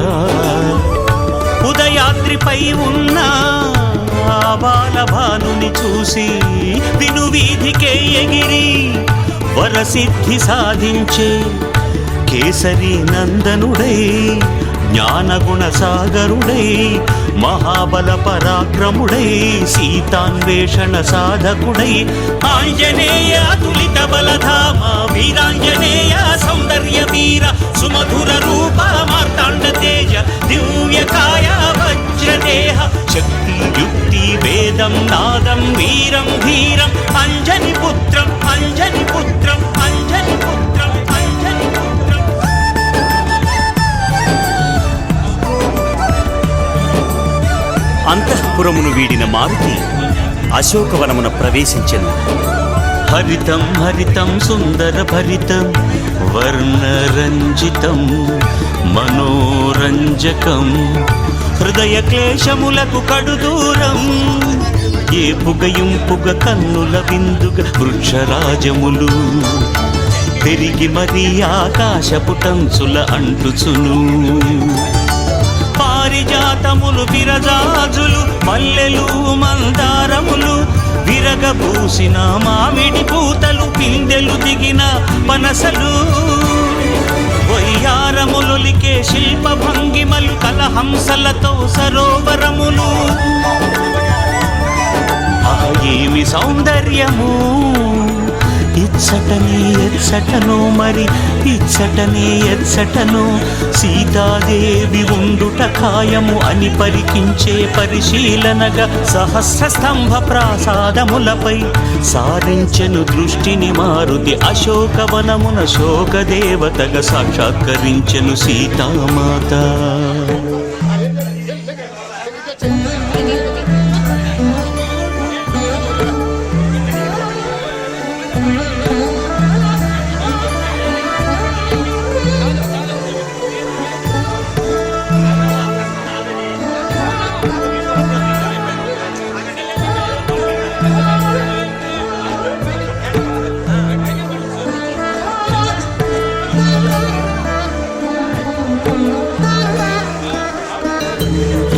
ఉదయాద్రిపై ఉన్న బాలభానుని చూసి విను వీధికే ఎగిరి వరసిద్ధి సాధించే కేసరి నందనుడై జ్ఞానగుణ సాగరుడై మహాబల పరాక్రముడై సీతాన్వేషణ సాధకుడై ఆంజనేయ తులిత బలధామ వీరాంజనేయ సౌందర్య వీర సుమధుర రూప మార్తాండ తేజ దివ్యకాయ వజ్రదేహ శక్తి యుక్తి వేదం నాదం వీరం ధీరం అంజని పుత్రం అంజని పుత్రం అంజని పుత్రం అంజని పుత్రం. అంతఃపురమును వీడిన మారుతి అశోకవనమున ప్రవేశించెను. హరితం హరితం సుందర భరితం వర్ణరంజితం మనోరంజకం హృదయ క్లేశములకు కడుదూరం. ఏ పుగయింపుగ కన్నుల విందుగ వృక్షరాజములు పెరిగి మరి ఆకాశపుటంచుల అంటుచును. పారిజాతములు విరజాజులు మల్లెలు మందారములు విరగబూసిన మామిడి పూతలు పిందెలు దిగిన పనసలు వయ్యారములొలికే శిల్ప భంగిమలు కలహంసలతో సరోవరములు. ఏమి సౌందర్యము ఎచ్చటనో మరి ఎచ్చటనో సీతాదేవి ఉండుట ఖాయము అని పరికించే పరిశీలనగా సహస్ర స్తంభ ప్రాసాదములపై సారించెను దృష్టిని మారుతి అశోకవనమున శోకదేవతగా సాక్షాత్కరించెను సీతామాత.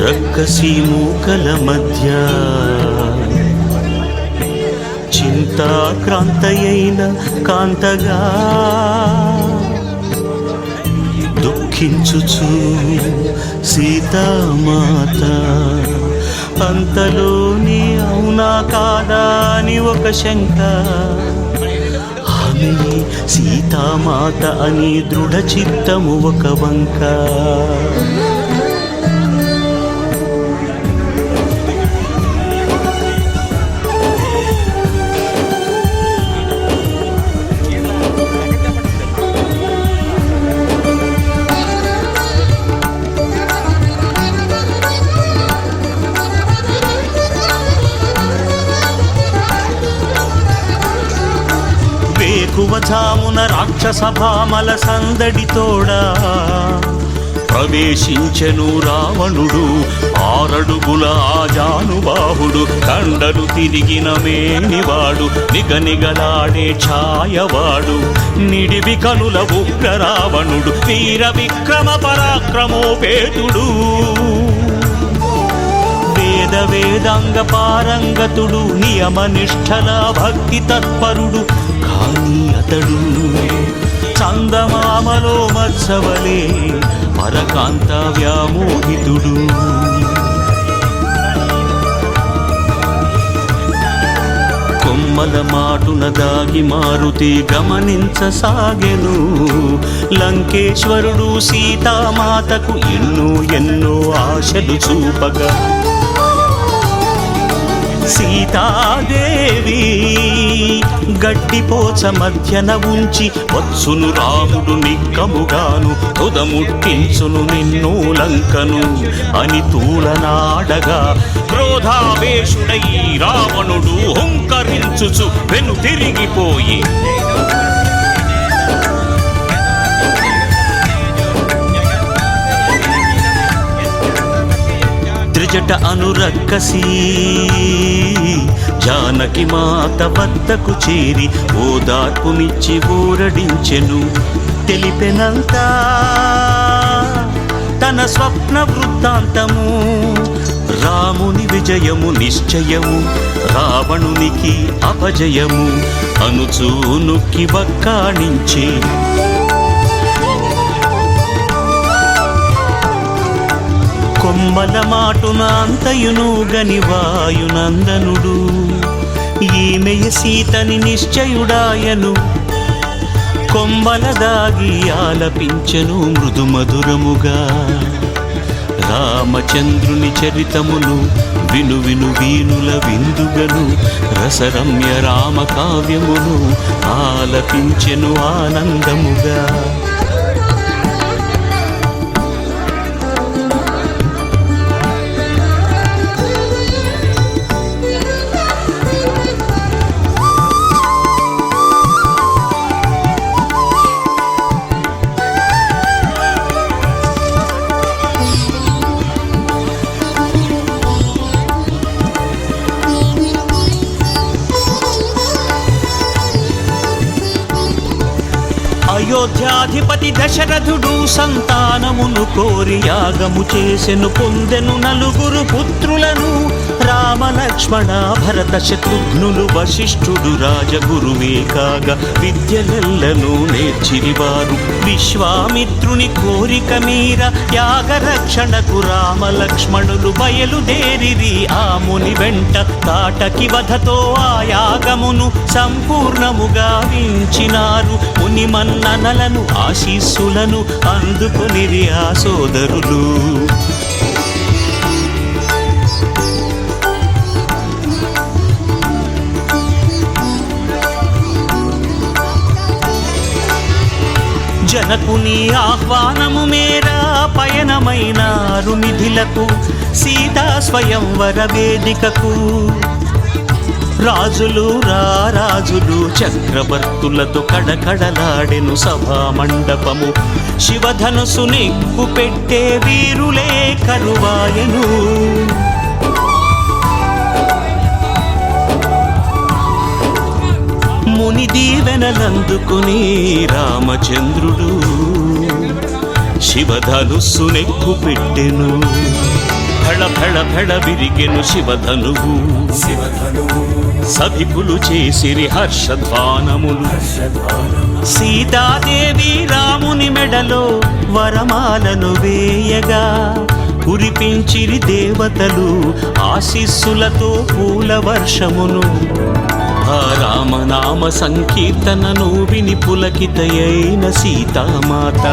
రక్కసి మూకల మధ్య చింతాక్రాంతయైన కాంతగా దుఃఖించుచు సీతామాత అంతలోని అవునా కాదా అని ఒక శంక. ఆమె సీతామాత అని దృఢ చిత్తము ఒక వంక. వేకువజామున రాక్షస భామల సందడి తోడా ప్రవేశించెను రావణుడు. 6 అడుగుల ఆజానుబాహుడు కండలు తిరిగిన మేనివాడు నిగనిగలాడే ఛాయవాడు నిడివి కనుల ఉగ్ర రావణుడు వీర విక్రమ పరాక్రమోపేతుడు వేదాంగ పారంగతుడు నియమనిష్టల భక్తి తత్పరుడు. కానీ అతడు చందమామలో మత్సవలే పరకాంత వ్యామోహితుడు. కొమ్మల మాటున దాగి మారుతి గమనించసాగెను లంకేశ్వరుడు సీతామాతకు ఎన్నో ఆశలు చూపగా. సీతాదేవి గడ్డిపోచ మధ్యన ఉంచి వచ్చును రాముడు నిక్కముగాను తుదముట్టించును నిన్ను లంకను అని తూలనాడగా క్రోధావేశుడై రావణుడు హుంకరించుచు వెను తిరిగిపోయి త్రిజట అనురక్కసి జానకి మాత వద్దకు చేరి ఓదార్పునిచ్చి ఊరడించెను. తెలిపెనంతా తన స్వప్న వృత్తాంతము రాముని విజయము నిశ్చయము రావణునికి అపజయము అనుచూ నొక్కి వక్కాణించి కొమ్మల మాటున అంతయును గని వాయునందనుడు ఈమెయ సీతని నిశ్చయుడాయను. కొమ్మల దాగి ఆలపించెను మృదుమధురముగా రామచంద్రుని చరితమును విను వీనుల విందుగను రసరమ్య రామ కావ్యమును ఆలపించెను ఆనందముగా. అయోధ్యాధిపతి దశరథుడు సంతానమును కోరి యాగము చేసెను పొందెను 4 పుత్రులను రామల లక్ష్మణ భరత శత్రుఘ్నులు వశిష్ఠుడు రాజగురువే కాగా విద్యలెల్లను నేర్చిరివారు విశ్వామిత్రుని కోరిక మీర యాగరక్షణకు రామ లక్ష్మణులు బయలుదేరిరి ఆ ముని వెంట తాటకి వధతో ఆ యాగమును సంపూర్ణముగా వించినారు ముని మన్ననలను ఆశీస్సులను అందుకొనిరి ఆ సోదరులు జనకుని ఆహ్వానము మేరా పయనమైనారు మిథిలకు సీతా స్వయంవర వేదికకు రాజులు రారాజులు చక్రవర్తులతో కడకడలాడెను సభా మండపము శివధనుసు నెక్కు పెట్టే వీరులే కరువాయను ముని దీవెనలందుకుని రామచంద్రుడు శివధనుస్సు నెక్కు పెట్టెను ఫళ ఫళ ఫళ విరిగెను శివధనువు సభికులు చేసిరి హర్షధ్వానములు సీతాదేవి రాముని మెడలో వరమాలను వేయగా కురిపించిరి దేవతలు ఆశీస్సులతో పూల వర్షమును ఆ రామనామ సంకీర్తనను విని పులకితయైన సీతామాత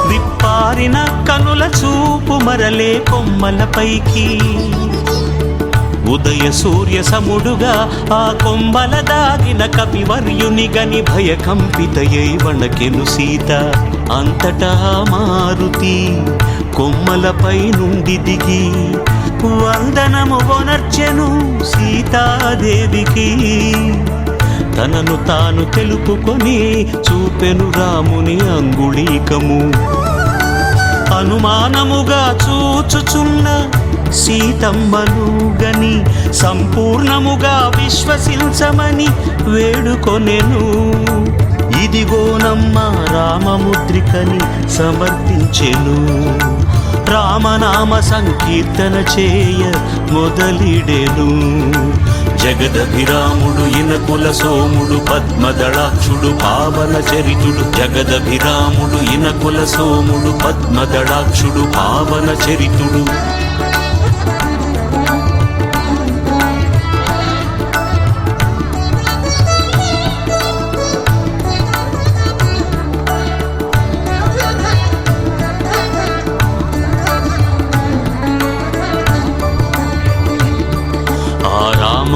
విప్పారిన కనుల చూపు మరలే కొమ్మలపైకి ఉదయ సూర్య సముడుగా ఆ కొమ్మల దాగిన కపివర్యుని గని భయకంపితయై వణకెను సీత అంతటా మారుతి కొమ్మలపై నుండి దిగి వందనము వనర్చెను సీతాదేవికి తనను తాను తెలుపుకొని చూపెను రాముని అంగుళీకము అనుమానముగా చూచుచున్న సీతమ్మను గని సంపూర్ణముగా విశ్వసించమని వేడుకొనెను ఇదిగోనమ్మ రామముద్రికని సమర్పించెను రామనామ సంకీర్తన చేయ మొదలిడెను జగదభిరాముడు ఇనకుల సోముడు పద్మదళాక్షుడు పావన చరితుడు జగదభిరాముడు ఇనకుల సోముడు పద్మదళాక్షుడు పావన చరితుడు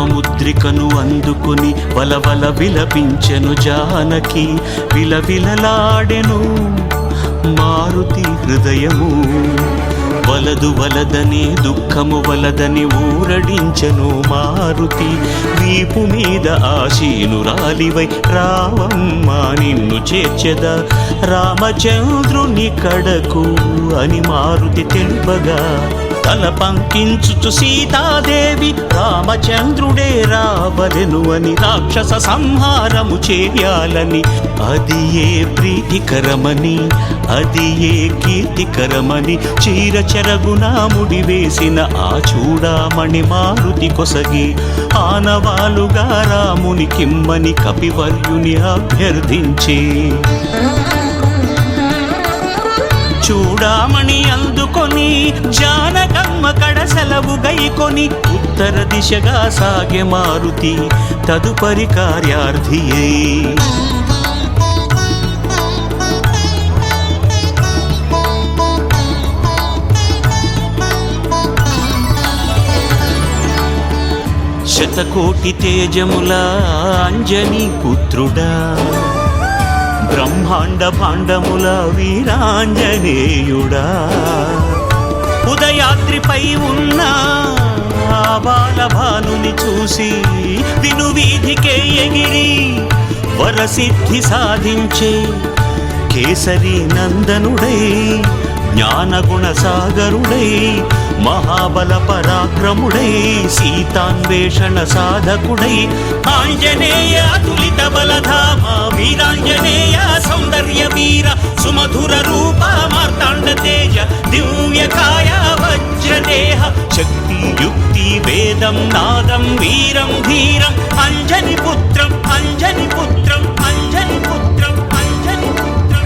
ముద్రికను అందుకుని వలవల విలపించెను జానకి విలవిలలాడెను మారుతి హృదయము వలదు వలదని దుఃఖము వలదని ఊరడించెను మారుతి వీపు మీద ఆశీనురాలివై రావమ్మ నిన్ను చేర్చెద రామచంద్రుని కడకు అని మారుతి తెలుపగా తల పంకించుచు సీతాదేవి రామచంద్రుడే రావలెను అని రాక్షస సంహారము చేయాలని అది ఏ ప్రీతికరమని అది ఏ కీర్తికరమని చీర చెరగునా ముడి వేసిన ఆ చూడామణి మారుతి కొసగి ఆనవాలుగా రాముని కిమ్మని కపివర్యుని అభ్యర్థించి చూడామణి అందుకొని జానకమ్మ కడ సెలవు గైకొని ఉత్తర దిశగా సాగే మారుతి తదుపరి కార్యార్థి శతకోటి తేజముల అంజనీ పుత్రుడా బ్రహ్మాండ భాండముల వీరాంజనేయుడా ఉదయాద్రిపై ఉన్న బాలభానుని చూసి వినువీధికే ఎగిరి వరసిద్ధి సాధించే కేసరి నందనుడై జ్ఞానగుణ సాగరుడై మహాబల పరాక్రముడై సీతాన్వేషణ సాధకుడై ఆంజనేయ తులిత బల వేదం నాదం వీరం ధీరం అంజని పుత్రం అంజని పుత్రం అంజని పుత్రం అంజని పుత్రం.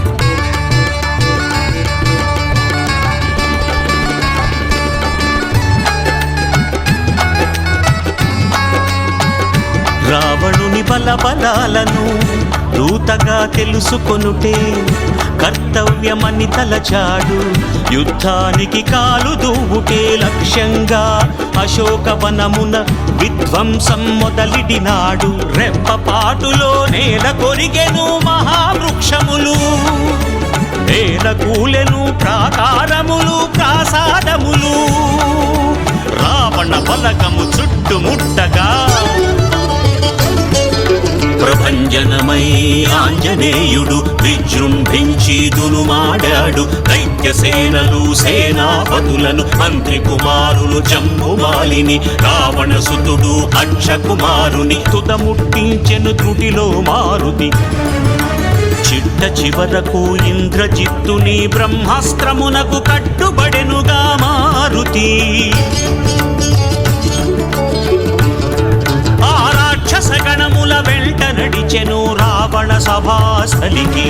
రావణుని బలబలాలను దూతగా తెలుసుకొనుటే కర్తవ్యమని తలచాడు. యుద్ధానికి కాలు దూవుటే లక్ష్యంగా అశోకవనమున విధ్వంసం మొదలిడినాడు. రెప్పపాటులో నేల కొరిగెను మహావృక్షములు, నేల కూలెను ప్రాకారములు ప్రాసాదములు. రావణ బలగము చుట్టుముట్టగా ప్రభంజనమై ఆంజనేయుడు విజృంభించి దునుమాడాడు. దైత్యసేనలు సేనాపతులను మంత్రి కుమారులు జంబుమాలిని రావణసుతుడు అక్షకుమారుని తుదముట్టించెను త్రుటిలో మారుతి. చిట్ట చివరకు ఇంద్రజిత్తుని బ్రహ్మాస్త్రమునకు కట్టుబడెనుగా మారుతి. రాక్షసగణముల వెంట నడిచెను రావణ సభాస్థలికి.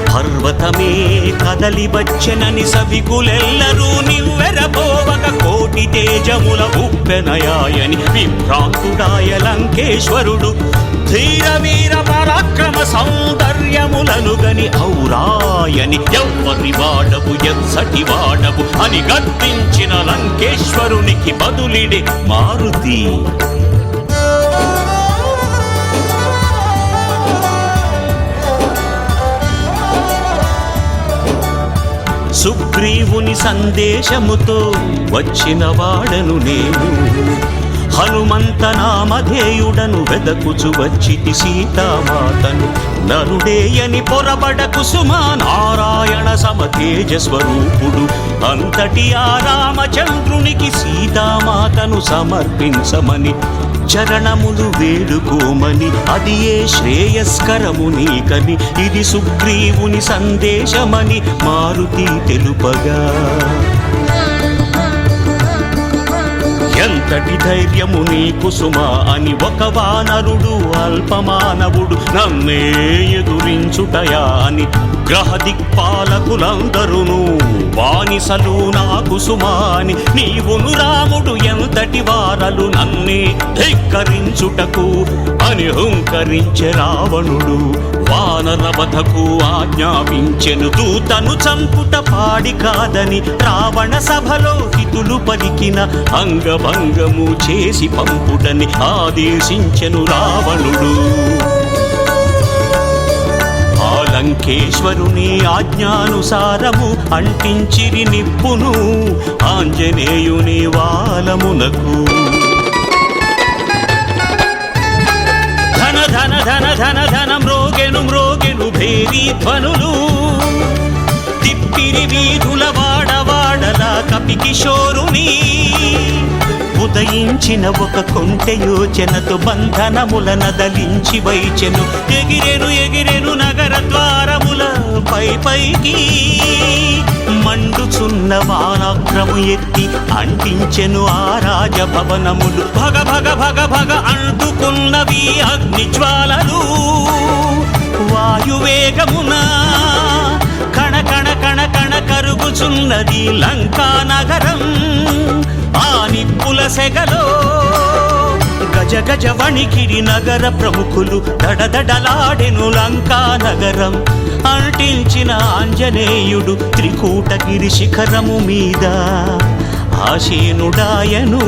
పర్వతమే కదలి వచ్చెనని సభికులెల్లరూ నివ్వెరపోవక కోటి తేజముల ఉప్పెనయాయని విభ్రాంతుడాయ లంకేశ్వరుడు. ధీర వీర పరాక్రమ సౌందర్యములను గని ఔరాయని ఎవ్వరి వాడవు ఎచ్చటి వాడవు అని గర్తించిన లంకేశ్వరునికి బదులిడే మారుతి. సుగ్రీవుని సందేశముతో వచ్చిన వాడను నేను, హనుమంత నామధేయుడను వెదకుచు వచ్చితి సీతామాతను. నరుడేయని పొరబడ కుసుమా నారాయణ సమతేజ స్వరూపుడు. అంతటి ఆ రామచంద్రునికి సీతామాతను సమర్పించమని చరణములు వేడుకోమని అది ఏ శ్రేయస్కరము నీకని ఇది సుగ్రీవుని సందేశమని మారుతి తెలుపగా. ఎంతటి ధైర్యము నీకు సుమా అని ఒక వానరుడు అల్పమానవుడు నన్నే ఎదురించుటయా అని గ్రహ దిక్పాలకులందరును బానిసలు నాకు సుమా అని నీవును రాముడు ఎంతటి వారలు నన్నే ధిక్కరించుటకు అని హుంకరించె రావణుడు. వానరవధకు ఆజ్ఞాపించెను దూతను చంపుట పాడి కాదని రావణ సభలో హితులు పలికిన అంగభంగము చేసి పంపుటని ఆదేశించెను రావణుడు. ఆ లంకేశ్వరుని ఆజ్ఞానుసారము అంటించిరి నిప్పును ఆంజనేయుని వాలమునకు. ధన ధన ధన ధన ధన మ్రోగెను మ్రోగెను భేరీ ధ్వనులు. తిప్పిరి వీధుల వాడవాడల కపి కిశోరుని. ఉదయించిన ఒక కొంటె యోచనతో బంధనముల నదలించి వైచెను. ఎగిరెను ఎగిరెను నగర ద్వారముల పైకి. మండుచున్న వానాగ్రము ఎత్తి అంటించెను ఆ రాజభవనములు. భగ భగ భగ భగ అంటుకున్నవి అగ్నిజ్వాలలు. వాయువేగమున కణ కణ కణ కణ కరుగుచున్నది లంకా నగరం. ఆ నిప్పుల సెగలో గజ గజ వణికిరి నగర ప్రముఖులు. దడదడలాడెను లంకా నగరం. అంటించిన ఆంజనేయుడు త్రికూటగిరి శిఖరము మీద ఆశీనుడాయను.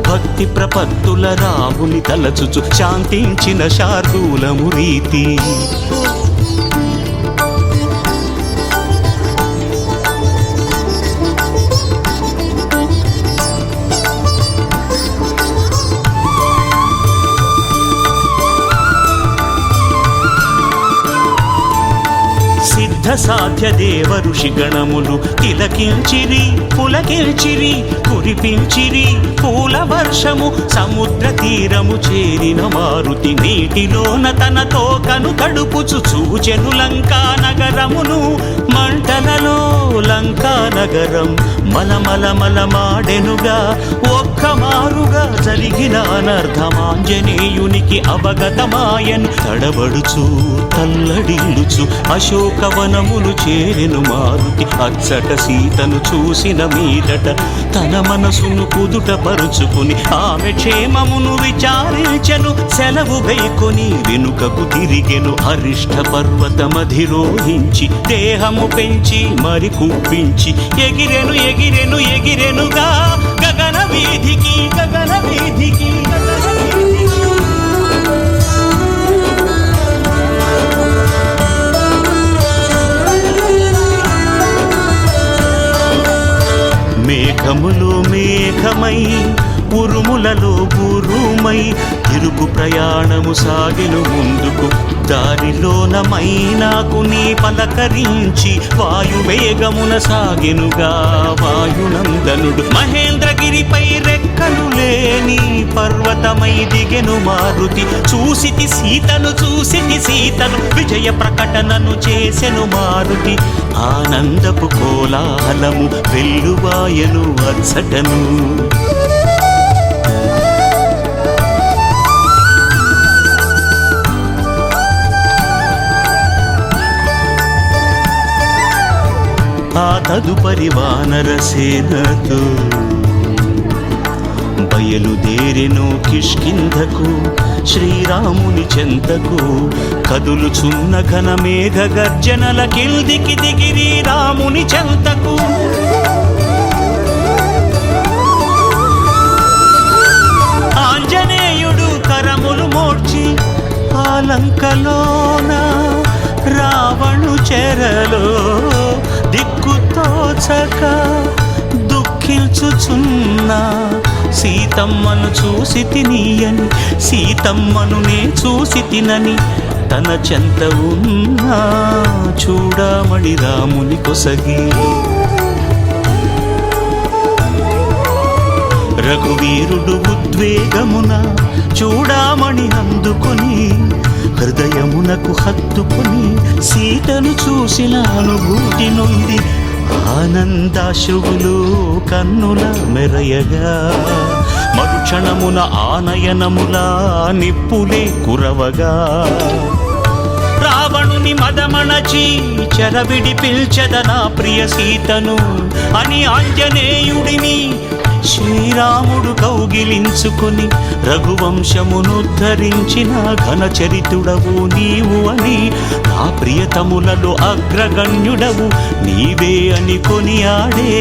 భక్తి ప్రపత్తుల రాముని తలచుచు శాంతించిన శార్దూలము రీతి. సాధ్య దేవ ఋషి గణములు తిలకించిరి పులకించిరి కురిపించిరి పూల వర్షము సముద్ర తీరము చేరిన మారుతి నీటిలోన తన తోకను తడుపుచు చూచెను లంకా నగరమును మంటలలో లంకా నగరం మలమల మాడెనుగా ఒక్క మారుగా జరిగిన అనర్థమాంజనేయునికి అవగతమాయన్ తడబడుచు తల్లడిల్లుచు అశోకవనమును చేరెను మారుతి అచ్చట సీతను చూసిన మీదట తన మనసును కుదుట పరుచుకుని ఆమె క్షేమమును విచారించెను సెలవు గైకొని వెనుకకు తిరిగెను అరిష్ట పర్వతమధిరోహించి దేహము పెంచి మరి కుప్పించి ఎగిరెనుగా గగన వీధికి మేఘములో మేఘమై ఉరుములలో ఉరుమై తిరుగు ప్రయాణము సాగెను ముందుకు దారిలోన మైనాకు నీ పలకరించి వాయువేగమున సాగెనుగా వాయునందనుడు మహేంద్రగిరిపై రెక్కలు లేని పర్వతమై దిగెను మారుతి చూసితి సీతను విజయ ప్రకటనను చేసెను మారుతి ఆనందపు కోలాహలము వెల్లువాయను అచ్చటను ఆ తదుపరి వానర సేనతో బయలుదేరెను కిష్కింధకు శ్రీరాముని చెంతకు కదులుచున్న ఘన మేఘ గర్జనల కిల్దికి దిగిరి రాముని చెంతకు ఆంజనేయుడు కరములు మోడ్చి ఆలంకలోన రావణు చెరలో దిక్కుతోచక దుఃఖించుచున్నా సీతమ్మను చూసి తినియని సీతమ్మను నే చూసి తినని తన చెంత ఉన్నా చూడమణి రాముని కొసగి రఘువీరుడు ఉద్వేగమున చూడామణి అందుకొని హృదయమునకు హత్తుకొని సీతను చూసిన అనుభూతి నుండి ఆనందాశువులు కన్నుల మెరయగా మరుక్షణమున ఆనయనముల నిప్పులే కురవగా రావణుని మదమణచి చెరవిడి పిల్చెదనా ప్రియ సీతను అని ఆంజనేయుడిని శ్రీరాముడు కౌగిలించుకొని రఘువంశమునుద్ధరించిన ఘన చరితుడవు నీవు అని నా ప్రియతములలో అగ్రగణ్యుడవు నీవే అని కొనియాడే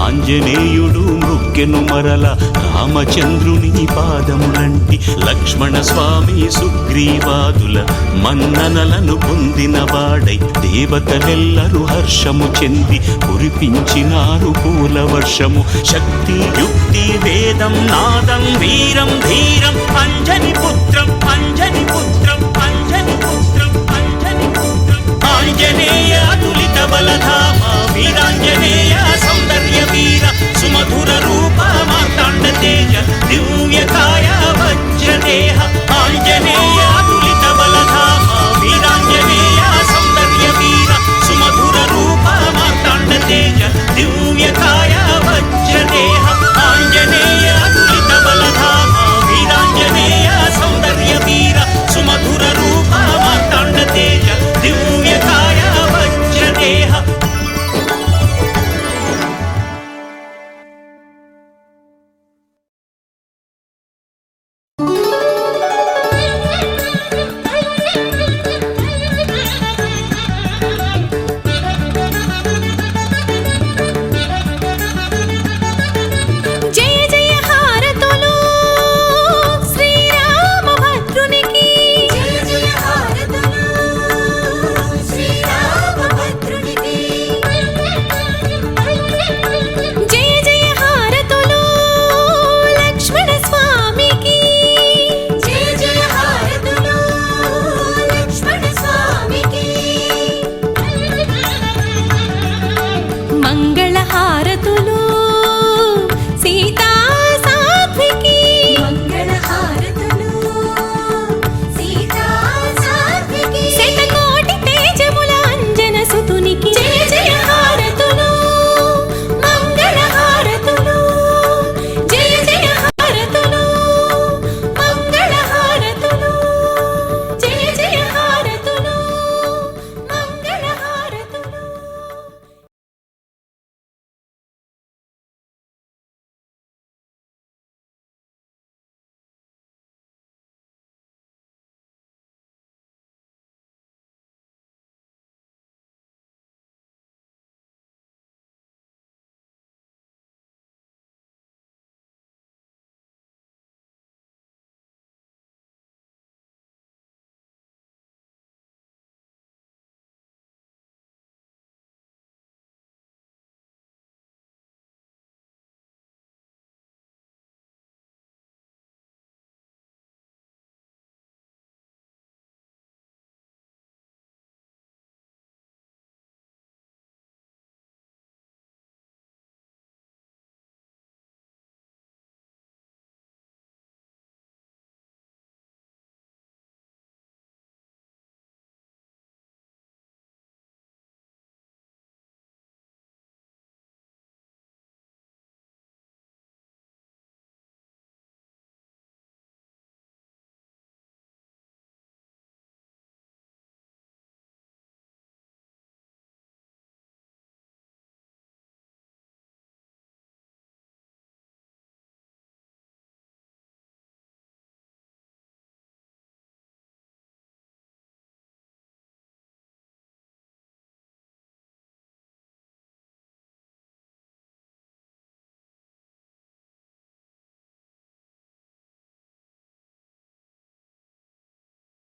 ఆంజనేయుడు మృక్కెను మరల రామచంద్రుని పాదములంటి లక్ష్మణ స్వామి సుగ్రీవాదుల మన్ననలను పొందిన వాడై దేవతలెల్లరూ హర్షము చెంది కురిపించినారు పూల వర్షము శక్తి యుక్తి వేదం నాదం వీరం ధీరం అంజని పుత్రం